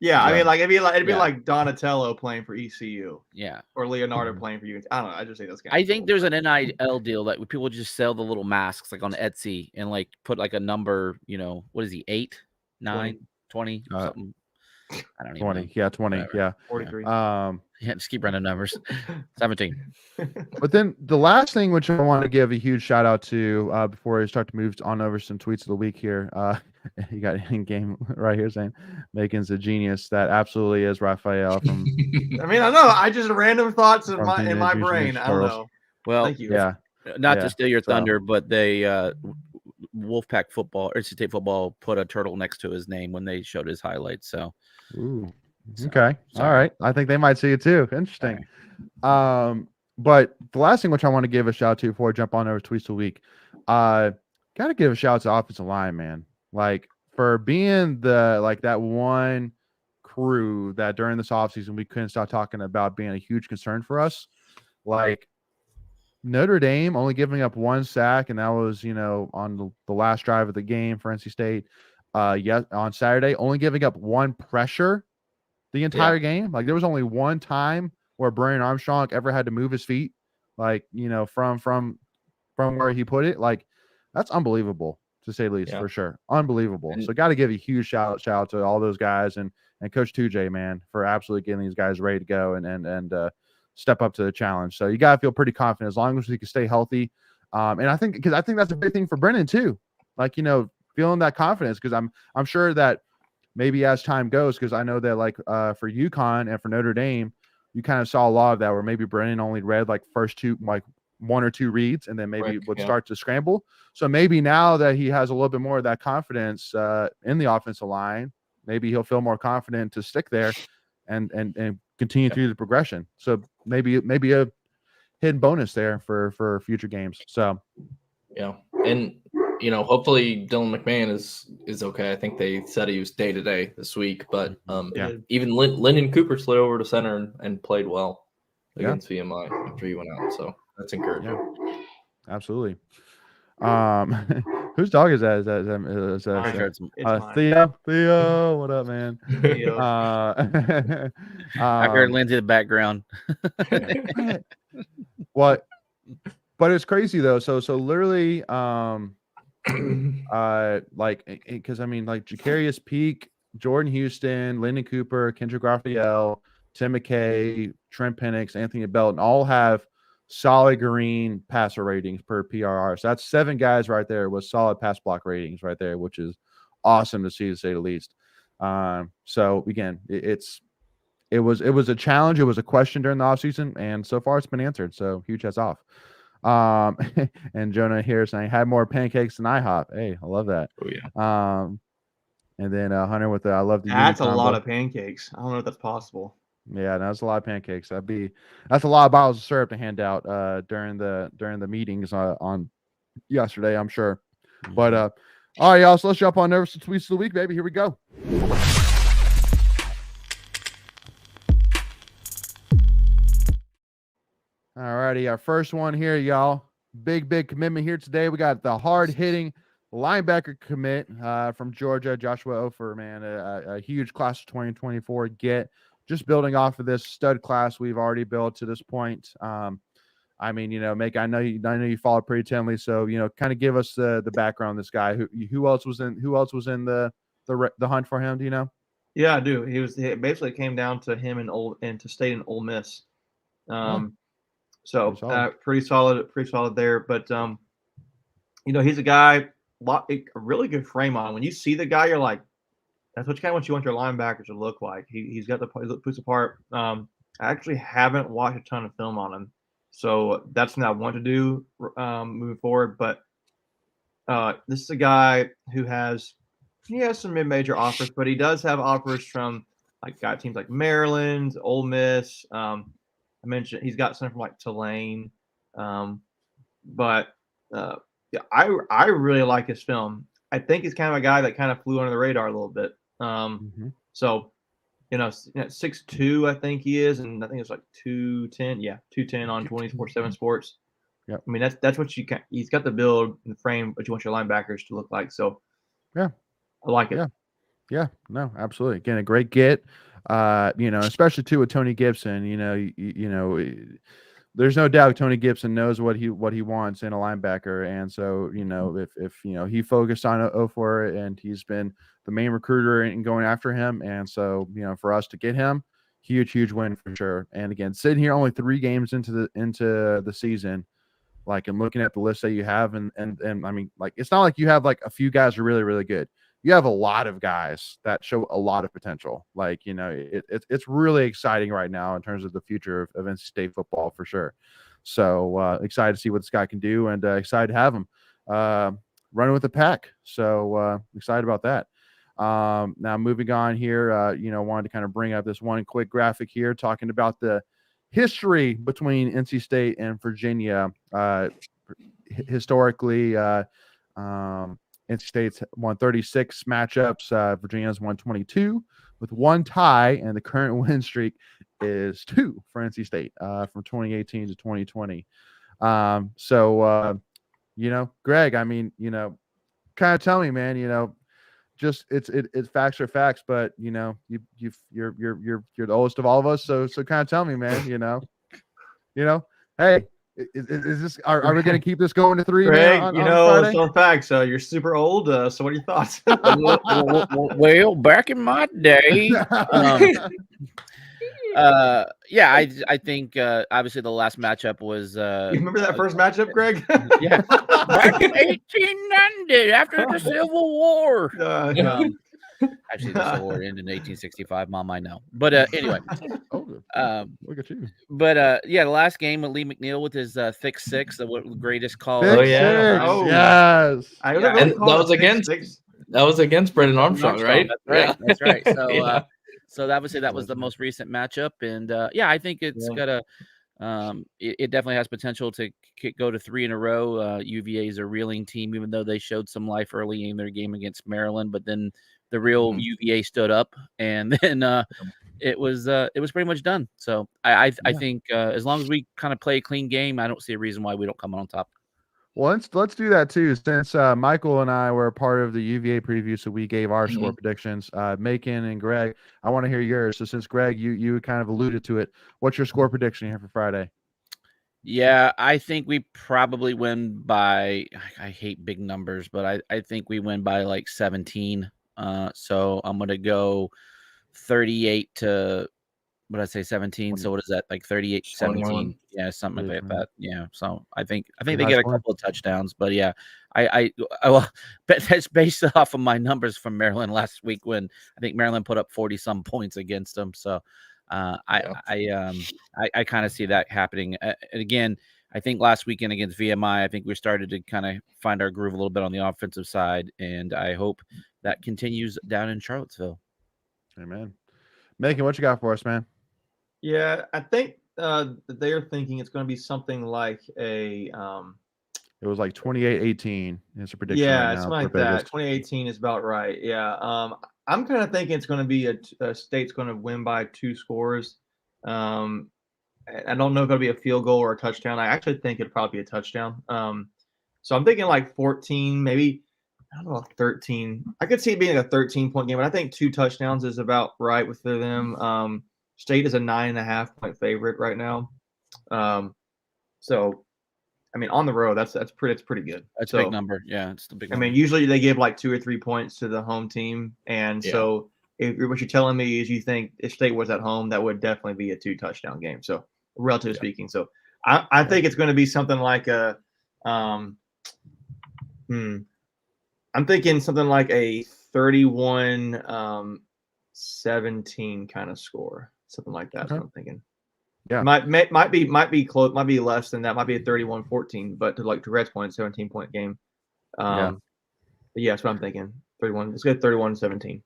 Yeah, I mean, like it'd be like Donatello playing for ECU. Yeah. Or Leonardo playing for UNC. I don't know. I just think that's kind of think there's an NIL deal that people just sell the little masks like on Etsy and like put like a number, what is he, 8, 9, 20, something. I don't even 20. know. Yeah, 20. Whatever. Yeah. 43. Yeah, just keep running numbers. 17. But then the last thing, which I want to give a huge shout out to before I start to move on over some tweets of the week here. You got in game right here saying Macon's a genius. That absolutely is Raphael from. I mean, I know. I just random thoughts in my brain. I don't know. Well, thank you. Yeah. Not to steal your thunder, but they Wolfpack football or State football put a turtle next to his name when they showed his highlights. So. Ooh. Okay. All right. I think they might see it too. Interesting. Right. But the last thing which I want to give a shout out to before I jump on over tweets of the week, got to give a shout out to offensive line, man. Like for being that one crew that during this offseason we couldn't stop talking about being a huge concern for us. Like Notre Dame only giving up 1 sack, and that was on the last drive of the game for NC State. On Saturday, only giving up 1 pressure the entire game. Like there was only 1 time where Brennan Armstrong ever had to move his feet, like from where he put it. Like that's unbelievable to say the least, for sure. Unbelievable. So got to give a huge shout out to all those guys and Coach 2J, man, for absolutely getting these guys ready to go and step up to the challenge. So you got to feel pretty confident as long as we can stay healthy. And I think that's a big thing for Brennan too. Like feeling that confidence, because I'm sure that maybe as time goes, because I know that like for UConn and for Notre Dame, you kind of saw a lot of that where maybe Brennan only read like first 2, like 1 or 2 reads, and then maybe would start to scramble. So maybe now that he has a little bit more of that confidence in the offensive line, maybe he'll feel more confident to stick there and continue through the progression. So maybe a hidden bonus there for future games. So and hopefully Dylan McMahon is okay. I think they said he was day to day this week, but even Lyndon Cooper slid over to center and played well against VMI after he went out. So that's encouraging. Yeah. Absolutely. Whose dog is that? Is that Theo, what up, man? I heard Lindsay in the background. What? But it's crazy though. So literally, because I mean, like Jacarius Peak, Jordan Houston, Lyndon Cooper, Kendrick Raphael, Tim McKay, Trent Penix, Anthony Belton all have solid green passer ratings per PRR. So that's 7 guys right there with solid pass block ratings right there, which is awesome to see, to say the least. So again, it's it was a challenge. It was a question during the offseason, and so far it's been answered. So huge hats off. And Jonah here saying had more pancakes than IHOP. Hey, I love that. Oh yeah. And then Hunter with the I love the That's a uni lot combo. of pancakes. I don't know if that's possible. Yeah, that's a lot of pancakes. That's a lot of bottles of syrup to hand out during the meetings on yesterday, I'm sure. But all right, y'all. So let's jump on nervous tweets of the week, baby. Here we go. All righty, our first one here, y'all. Big commitment here today. We got the hard-hitting linebacker commit from Georgia, Joshua Ofer, man. A huge class of 2024 get. Just building off of this stud class we've already built to this point. I mean, I know you followed pretty intently, so kind of give us the background on this guy. Who else was in the hunt for him? Do you know? Yeah, I do. It basically came down to him and to State and Ole Miss. So pretty solid there. But he's a guy, a really good frame on. When you see the guy, you're like, that's what you want your linebackers to look like. He's got the puts apart. I actually haven't watched a ton of film on him, so that's what I want to do moving forward. But this is a guy who has some mid-major offers, but he does have offers from teams like Maryland, Ole Miss. I mentioned he's got some from Tulane, but I really like his film. I think he's kind of a guy that kind of flew under the radar a little bit. So 6'2", I think he is, and I think it's 210. Yeah, 210 on 24/7 Sports. Yeah, I mean that's what he's got the build and the frame what you want your linebackers to look like. So yeah, I like it. Yeah, no, absolutely. Again, a great get. Especially too with Tony Gibson. There's no doubt Tony Gibson knows what he wants in a linebacker, and so if he focused on Ofor and he's been the main recruiter and going after him, and so for us to get him, huge win for sure. And again, sitting here only 3 games into the season, and looking at the list that you have, and I mean, it's not like you have a few guys who are really, really good. You have a lot of guys that show a lot of potential. It's really exciting right now in terms of the future of NC State football for sure. So excited to see what this guy can do, and excited to have him running with the pack. So excited about that. Now moving on here, wanted to kind of bring up this one quick graphic here talking about the history between NC State and Virginia. Historically, NC State's won 36 matchups. Virginia's won 22 with 1 tie, and the current win streak is 2 for NC State from 2018 to 2020. Greg, I mean, kind of tell me, man, just it's facts are facts, but you're the oldest of all of us, so kind of tell me, man, hey. Is this? Are we going to keep this going to 3? Greg, on it's all facts. You're super old. So what are your thoughts? Well, back in my day, I think obviously the last matchup was. You remember that first matchup, Greg? Yeah, back in 1890 after the Civil War. Actually, the Civil War ended in 1865. Mom, I know. But anyway. Look at you. But the last game with Lee McNeil with his thick 6, the greatest call. Yes. And that was against Brennan Armstrong, right? That's right. So so obviously that was the most recent matchup, and I think it's got a it definitely has potential to go to 3 in a row. UVA is a reeling team, even though they showed some life early in their game against Maryland, but then the real UVA stood up, and then it was pretty much done. So I think as long as we kind of play a clean game, I don't see a reason why we don't come on top. Well, let's do that too. Since Michael and I were a part of the UVA preview, so we gave our score predictions. Macon and Greg, I want to hear yours. So since Greg, you kind of alluded to it, what's your score prediction here for Friday? Yeah, I think we probably win by. I hate big numbers, but I think we win by 17. So I'm gonna go 38 to. What did I say? 17. So what is that? 38, 17. Yeah, something like that. Yeah. So I think they get a couple of touchdowns, but yeah, that's based off of my numbers from Maryland last week when I think Maryland put up 40 some points against them. So I kind of see that happening. And again, I think last weekend against VMI, I think we started to kind of find our groove a little bit on the offensive side, and I hope that continues down in Charlottesville. Amen. Megan, what you got for us, man? Yeah, I think they're thinking it's going to be something like a. It was like 28-18. It's a prediction. Yeah, right now something like for that. Vegas. 2018 is about right. Yeah. I'm kind of thinking it's going to be a state's going to win by 2 scores. I don't know if it'll be a field goal or a touchdown. I actually think it'll probably be a touchdown. So I'm thinking like 14, maybe, I don't know, 13. I could see it being a 13-point game, but I think 2 touchdowns is about right with them. State is a 9.5-point favorite right now. So, I mean, on the road, that's pretty good. That's a big number. Yeah, it's the big number. I mean, usually they give like 2 or 3 points to the home team, and so if what you're telling me is you think if State was at home, that would definitely be a 2-touchdown game. So, relatively speaking, so I think it's going to be something like a, I'm thinking something like a 31-17 kind of score, something like that. Okay. Is what I'm thinking. Yeah, might be close, might be less than that, might be a 31-14, but to Red's point, 17-point game. But yeah, that's what I'm thinking. 31. Let's go 31-17.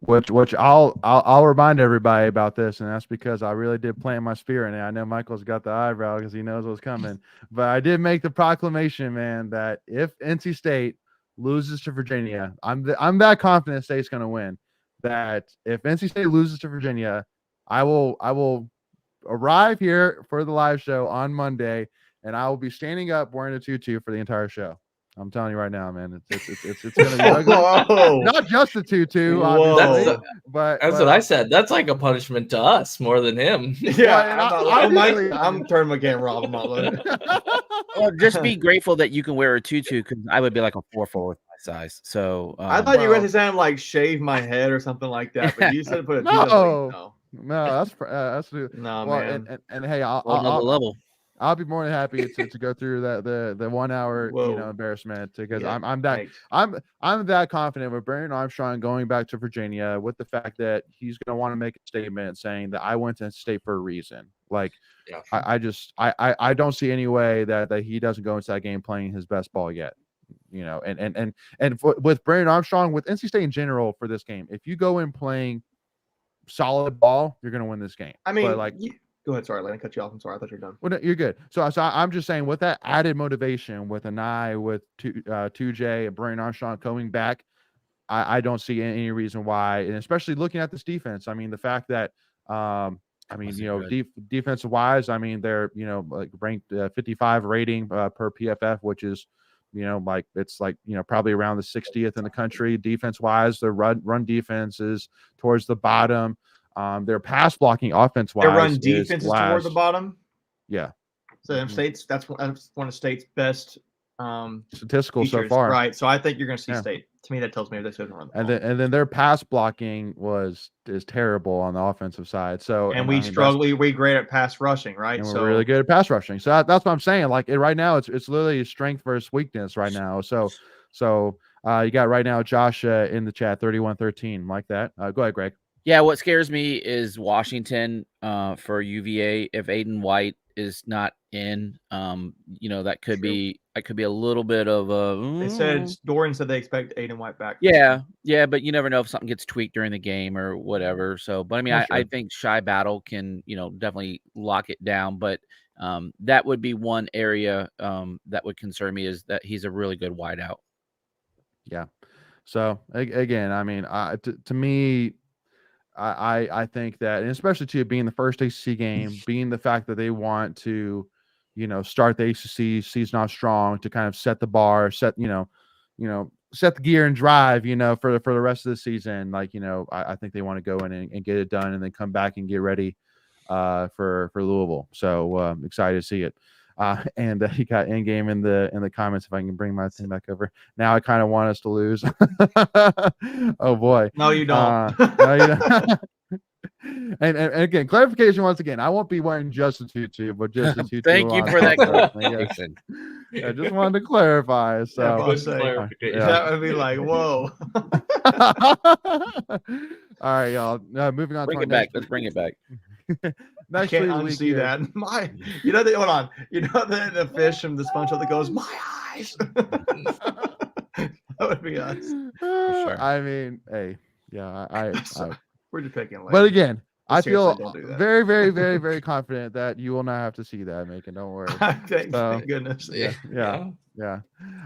Which I'll remind everybody about this, and that's because I really did plant my spear in it. I know Michael's got the eyebrow because he knows what's coming, but I did make the proclamation, man, that if NC State loses to Virginia, I'm that confident State's going to win. That if NC State loses to Virginia, I will arrive here for the live show on Monday, and I will be standing up wearing a tutu for the entire show. I'm telling you right now, man. It's going to be ugly. Not just a tutu, obviously, but that's what I said. That's like a punishment to us more than him. Yeah, I'm turning my camera off. Well, just be grateful that you can wear a tutu, because I would be like a 4'4" with my size. So I thought you were going to say like shave my head or something like that, but you said put a tutu. No, that's no, well, man. And hey, I'll be more than happy to go through the 1 hour embarrassment, because I'm that confident with Brennan Armstrong going back to Virginia, with the fact that he's going to want to make a statement saying that I went to State for a reason. Like, I don't see any way that he doesn't go into that game playing his best ball yet. And with Brennan Armstrong, with NC State in general for this game, if you go in playing solid ball, you're going to win this game. I mean, but go ahead. Sorry, let me cut you off. I'm sorry. I thought you were done. Well, no, you're good. So I'm just saying, with that added motivation, with Anai, with 2J, and Brennan Armstrong coming back, I don't see any reason why, and especially looking at this defense. I mean, the fact that, defensive wise, I mean, they're, like ranked 55 rating per PFF, which is, probably around the 60th in the country defense wise. Their run defense is towards the bottom. Their pass blocking offense wise, their run defense is toward the bottom. Yeah. So that's one of State's best statistical features, so far. Right. So I think you're going to see State. To me, that tells me they shouldn't run the ball. And then their pass blocking is terrible on the offensive side. So we struggle. We're great at pass rushing, right? And we're really good at pass rushing. So that's what I'm saying. Like, right now, it's literally strength versus weakness right now. So you got right now Josh in the chat 31-13, like that. Go ahead, Greg. Yeah, what scares me is Washington for UVA. If Aiden White is not in, that could be a little bit of a. They said Doran said they expect Aiden White back. Yeah, but you never know if something gets tweaked during the game or whatever. So, but I mean, I think Shy Battle can definitely lock it down. But that would be one area that would concern me, is that he's a really good wideout. Yeah. So again, I mean, to me. I think that, and especially to being the first ACC game, being the fact that they want to, start the ACC season off strong, to kind of set the bar, set the gear and drive, for the rest of the season. Like, I think they want to go in and get it done, and then come back and get ready for Louisville. So I'm excited to see it. And he got in game in the comments. If I can bring my thing back over now, I kind of want us to lose. Oh boy, no, you don't. No, you don't. And again, clarification once again. I won't be wearing just a tutu, but just a tutu. Thank you for that clarification. I just wanted to clarify. So that would be like, whoa. All right, y'all. Moving on. Bring to our it back. next Let's bring it back. I next can't tweet of the week unsee here. that. Hold on. You know the fish from the SpongeBob that goes, my eyes. That would be us. sure. I mean, hey, yeah, I We're just picking. but again, I seriously, feel don't do that. very, very, very, very confident that you will not have to see that, Macon. Don't worry. Thank goodness. Yeah.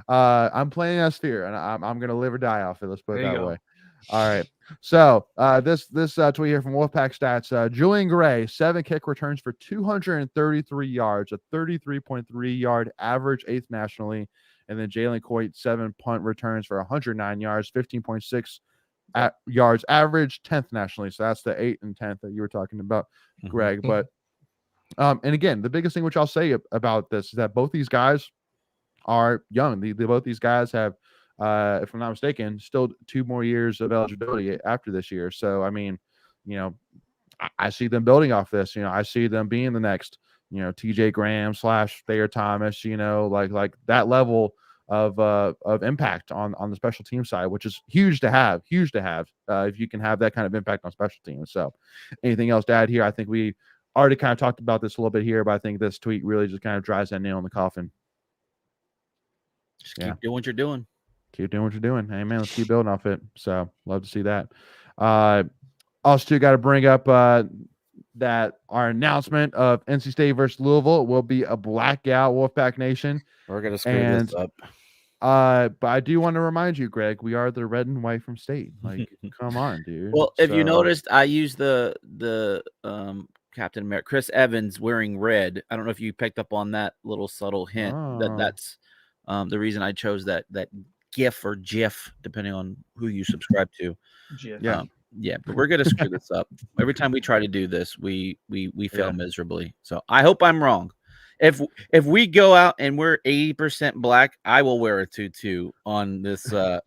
I'm playing as Fear, and I'm gonna live or die off it. Let's put it There you that go. way. All right. So this tweet here from Wolfpack Stats: Julian Gray, 7 kick returns for 233 yards, a 33.3 yard average, 8th nationally, and then Jalen Coit, 7 punt returns for 109 yards, 15.6 yards average, 10th nationally. So that's the 8th and 10th that you were talking about, Greg. But and again, the biggest thing which I'll say about this is that both these guys are young. Both these guys have, if I'm not mistaken, still 2 more years of eligibility after this year. So I mean, I see them building off this. I see them being the next, TJ Graham / Thayer Thomas. Like that level of impact on the special team side, which is huge to have. If you can have that kind of impact on special teams. So, anything else to add here? I think we already kind of talked about this a little bit here, but I think this tweet really just kind of drives that nail in the coffin. Just keep doing what you're doing. Keep doing what you're doing. Hey, man, let's keep building off it. So, love to see that. Also, too, got to bring up that our announcement of NC State versus Louisville will be a blackout, Wolfpack Nation. We're going to screw this up. But I do want to remind you, Greg, we are the red and white from State. Like, come on, dude. Well, if you noticed, I used the Captain America, Chris Evans wearing red. I don't know if you picked up on that little subtle hint. That's the reason I chose that GIF or GIF, depending on who you subscribe to. GIF. Yeah, but we're gonna screw this up. Every time we try to do this, we fail miserably. So I hope I'm wrong. If we go out and we're 80% black, I will wear a tutu on this. Oh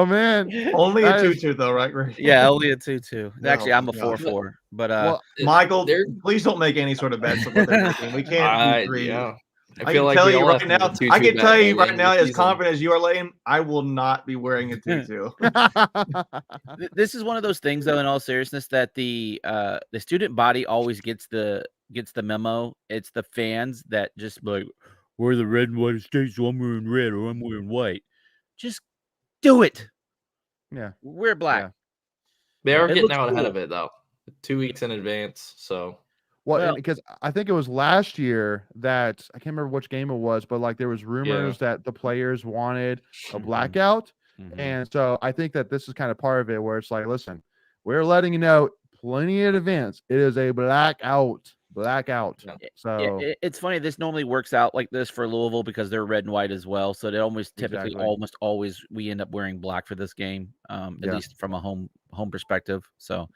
man, only a tutu though, right? Yeah, only a tutu. Actually, I'm a 4-4. But Michael, please don't make any sort of bets with everything. We can't do 3. Yeah. I can tell you right now, as confident as you are, Layton, I will not be wearing a tutu. This is one of those things, though, in all seriousness, that the student body always gets the memo. It's the fans that just like, we're the red and white state, so I'm wearing red or I'm wearing white. Just do it. Yeah, we're black. Yeah. They are getting out ahead of it though, 2 weeks in advance. So. Well, because I think it was last year that I can't remember which game it was, but like there was rumors that the players wanted a blackout. And so I think that this is kind of part of it where it's like, listen, we're letting you know plenty in advance. It is a blackout. So it's funny. This normally works out like this for Louisville because they're red and white as well. So they almost almost always we end up wearing black for this game, at least from a home perspective. So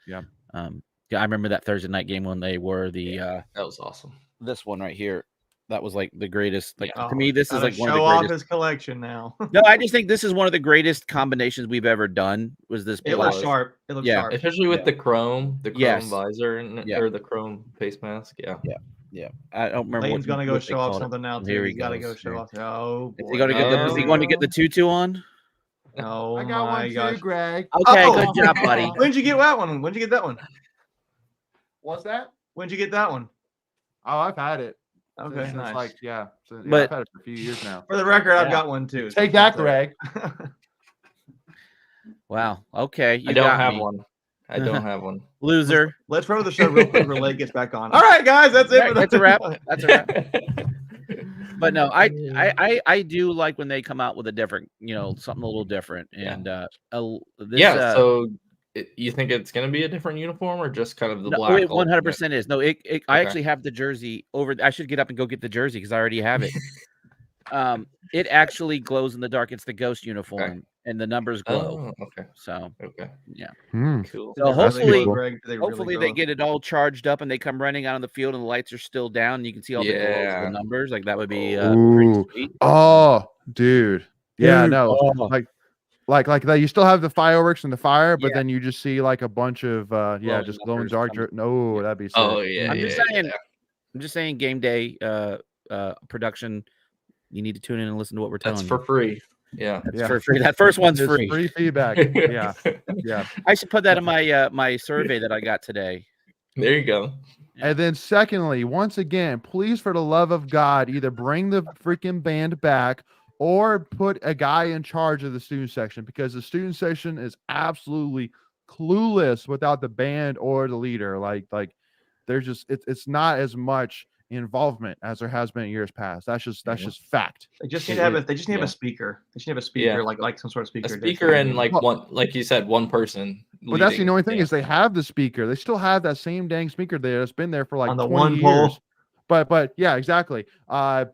I remember that Thursday night game when they were that was awesome. This one right here, that was like the greatest. Like to me, this is like one of the greatest. Show off his collection now. No, I just think this is one of the greatest combinations we've ever done. Was this? It looks sharp. It looks sharp, especially with the chrome visor or the chrome face mask. Yeah. I don't remember. Layton's gonna go show off something now too. Here He's got to go show off. Oh, is he going to get the tutu on? Oh, I got one too, Greg. Okay, good job, buddy. When'd you get that one? When'd you get that one? What's that? When'd you get that one? Oh, I've had it. Okay, since nice. I've had it for a few years now. For the record, I've got one too. Take that, Greg. Wow. Okay. I don't have one. I don't have one. Loser. Let's throw the show real quick before Lake gets back on. All right, guys, that's it. That's a wrap. That's a wrap. But no, I do like when they come out with a different, something a little different. And so you think it's going to be a different uniform or just kind of the black? It 100% is. No, I actually have the jersey over. I should get up and go get the jersey because I already have it. It actually glows in the dark. It's the Ghost uniform, and the numbers glow. Oh, okay. So yeah, cool. So hopefully they get it all charged up and they come running out on the field and the lights are still down. And you can see all the glows of the numbers. Like that would be pretty sweet. Oh, dude. Yeah, no, like that. You still have the fireworks and the fire, but then you just see like a bunch of just glow in the dark. No, that'd be sick. Oh yeah. I'm just saying, game day production. You need to tune in and listen to what we're telling you. That's for free. Yeah. That's for free. That first one's It's free. free feedback. Yeah. Yeah. I should put that in my my survey that I got today. There you go. And then secondly, once again, please, for the love of God, either bring the freaking band back or put a guy in charge of the student section, because the student section is absolutely clueless without the band or the leader. Like there's just it's not as much involvement as there has been in years past. That's just fact. They just need to have a Yeah. speaker. They should have a speaker, Yeah. like some sort of speaker. A speaker and like one, like you said, one person. But that's the leading. only thing Yeah. is they have the speaker. They still have that same dang speaker there that's been there for like on the 20 one years. pole. But yeah, exactly. But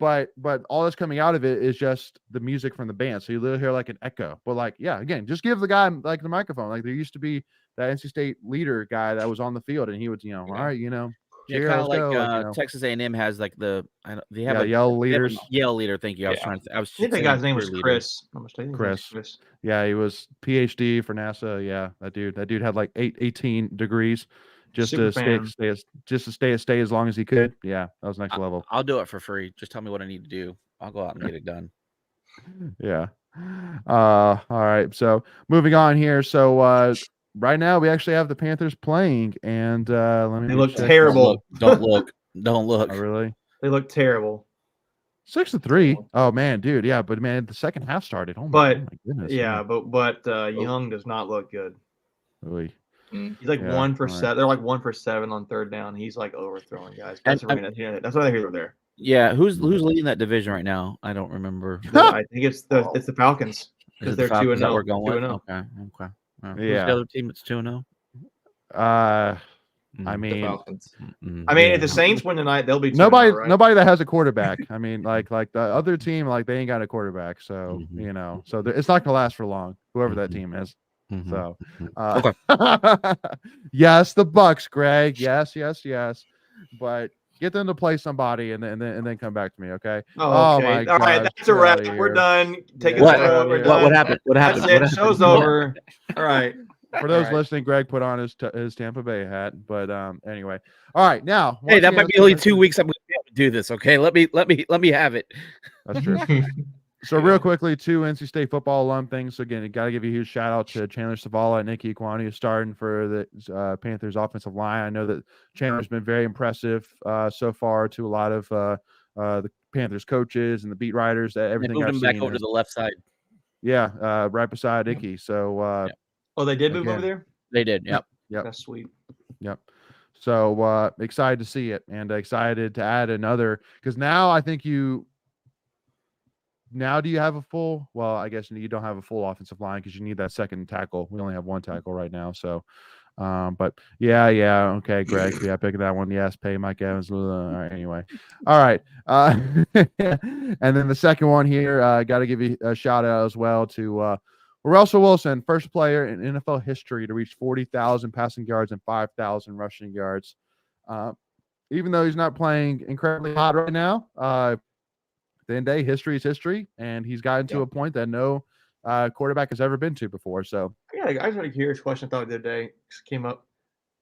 all that's coming out of it is just the music from the band. So you literally hear like an echo. But like, yeah, again, just give the guy like the microphone. Like there used to be that NC State leader guy that was on the field, and he would, all right, Yeah, cheer, kind of let's like go, Texas A&M has like they have a yell they have a leaders. Yale leader. Thank you. I was Yeah. trying to. I think that guy's name was cheerleader. Chris. I'm mistaken. Chris. Yeah, he was PhD for NASA. Yeah, that dude had like 18 degrees just Super to fan. stay as long as he could. Yeah, that was next level. I'll do it for free. Just tell me what I need to do. I'll go out and get it done. Yeah. All right. So moving on here. So right now we actually have the Panthers playing, and let me They look check. terrible. Don't look. Don't look. Oh, really? They look terrible. 6-3. Oh man, dude. Yeah, but man, the second half started. Oh But, my goodness. Yeah, but Young does not look good. Really. Mm. He's like Yeah, 1 for all right. 7. They're like 1 for 7 on third down. He's like overthrowing guys. And- That's why they're there. Yeah, who's leading that division right now? I don't remember. I think it's the Falcons Is because it they're the Falcons that 2-0. we're going with? 2-0. Okay. Who's Yeah. the other team that's 2-0? I The mean, Falcons. I mean, if the Saints win tonight, they'll be 2-0, right? nobody that has a quarterback. I mean, like the other team, like they ain't got a quarterback, so Mhm. so it's not gonna last for long. Whoever that team is. So, yes, the Bucks, Greg. Yes. But get them to play somebody, and then come back to me, okay? Oh, okay. my All right, gosh, that's a get wrap. outta We're here. done. Take Get us outta out. We're here. done. What happened? What happened? That's it. What happened? Show's over. All right. For those All right. listening, Greg put on his Tampa Bay hat, but anyway. All right, now Hey, once that again, might let's be get only into- 2 weeks. I'm going to be able to do this. Okay, let me have it. That's true. So real quickly, 2 NC State football alum things. So again, got to give you a huge shout out to Chandler Savala and Nikki Iquani, who's starting for the Panthers offensive line. I know that Chandler's been very impressive so far to a lot of the Panthers coaches and the beat writers. They Everything moved I've him back seen over to is- the left side. yeah, right beside Icky. So Oh, they did move Again. over there? They did. Yep. Yep. That's sweet. Yep. So excited to see it, and excited to add another, because now I think do you have a full? Well, I guess you don't have a full offensive line because you need that second tackle. We only have one tackle right now. So, but yeah. Okay, Greg. Yeah, picking that one. Yes, pay Mike Evans. All right, anyway. All right. And then the second one here, got to give you a shout out as well to Russell Wilson, first player in NFL history to reach 40,000 passing yards and 5,000 rushing yards. Even though he's not playing incredibly hot right now, the end of the day, history is history, and he's gotten to a point that no quarterback has ever been to before. So, Yeah, I just had a curious question I thought the other day. Just came up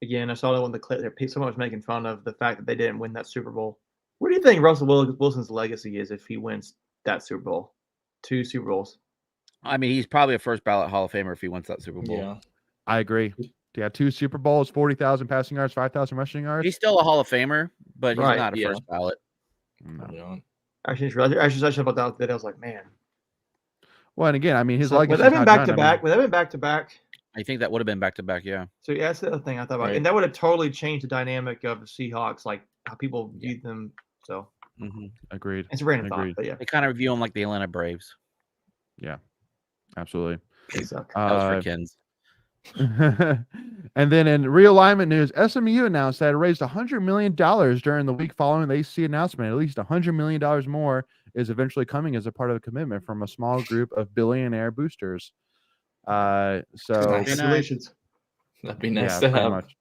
again. I saw that one the clip there. Someone was making fun of the fact that they didn't win that Super Bowl. What do you think Russell Wilson's legacy is if he wins that Super Bowl? 2 Super Bowls. I mean, he's probably a first ballot Hall of Famer if he wins that Super Bowl. Yeah. I agree. Yeah, 2 Super Bowls, 40,000 passing yards, 5,000 rushing yards. He's still a Hall of Famer, but he's Right, not a yeah. first ballot. No. Yeah. I just realized about that today. I was like, man. Well, and again, I mean, his So, legacy. would that been back to back? Would that been back to back? I think that would have been back to back. Yeah. So yeah, that's the other thing I thought about, Right. and that would have totally changed the dynamic of the Seahawks, like how people viewed them. So Agreed. it's a random thought, Agreed. but yeah, They kind of view him like the Atlanta Braves. Absolutely. they suck. That was for Kens. And then in realignment news, SMU announced that it raised $100 million during the week following the ACC announcement. At least $100 million more is eventually coming as a part of a commitment from a small group of billionaire boosters. So Congratulations. That'd be nice yeah, to pretty have. much.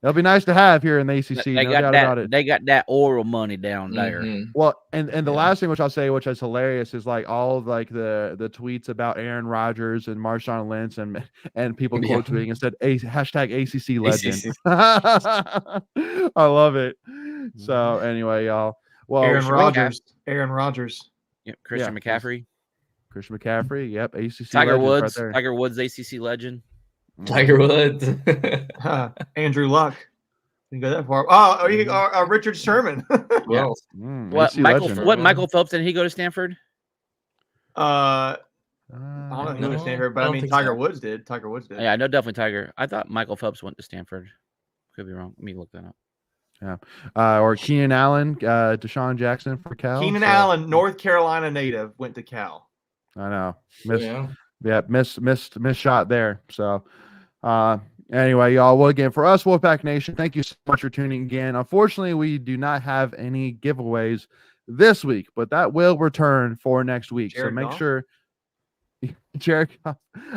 It'll be nice to have here in the ACC. They No got doubt that. about it. They got that oral money down there. Mhm. Well, and the Yeah. last thing which I'll say, which is hilarious, is like all of like the tweets about Aaron Rodgers and Marshawn Lynch and people Yeah. quote tweeting and said hashtag ACC legend. ACC. I love it. So anyway, y'all. Well, Aaron well, Rodgers. Aaron Rodgers. Yep. Christian Yeah. McCaffrey. Christian McCaffrey. Yep. ACC Tiger legends Woods. right there. Tiger Woods, ACC legend. Tiger Woods. Andrew Luck. You can go that far. Oh, Richard Sherman. Who else? What ACC Michael? legend. What Michael Phelps, did he go to Stanford? I don't know if he went to Stanford, but I I don't mean think Tiger so. Woods did. Tiger Woods did. Yeah, I know definitely Tiger. I thought Michael Phelps went to Stanford. Could be wrong. Let me look that up. Or Keenan Allen, Deshaun Jackson for Cal. Keenan Allen, North Carolina native, went to Cal. I know. Yeah. Missed shot there. So anyway, y'all. Well, again, for us, Wolfpack Nation, thank you so much for tuning again. Unfortunately, we do not have any giveaways this week, but that will return for next week. Jared so make Goff? sure Jared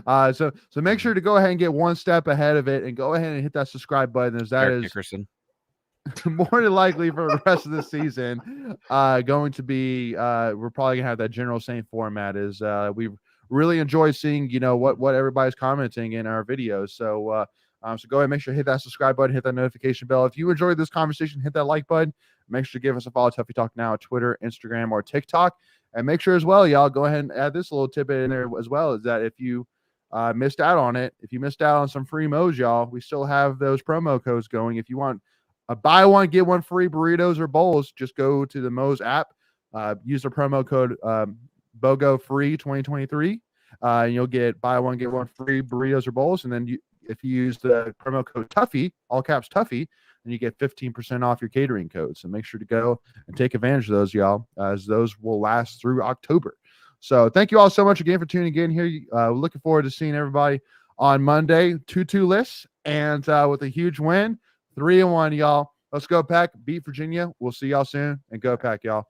so make sure to go ahead and get one step ahead of it and go ahead and hit that subscribe button, as that Eric is Dickerson. more than likely for the rest of the season going to be we're probably gonna have that general same format. Is we really enjoy seeing what everybody's commenting in our videos. So so go ahead and make sure to hit that subscribe button, hit that notification bell. If you enjoyed this conversation, hit that like button. Make sure to give us a follow, Tuffy Talk Now, Twitter, Instagram, or TikTok. And make sure as well, y'all, go ahead and add this little tidbit in there as well, is that if you missed out on it, if you missed out on some free Mo's, y'all, we still have those promo codes going. If you want a buy one, get one free burritos or bowls, just go to the Mo's app, use the promo code BOGO free 2023, and you'll get buy one, get one free burritos or bowls. And then if you use the promo code Tuffy, all caps Tuffy, and you get 15% off your catering code. So make sure to go and take advantage of those, y'all, as those will last through October. So thank you all so much again for tuning in here. Looking forward to seeing everybody on Monday, 2-2 lists, and with a huge win, 3-1, y'all. Let's go Pack, beat Virginia. We'll see y'all soon, and go Pack, y'all.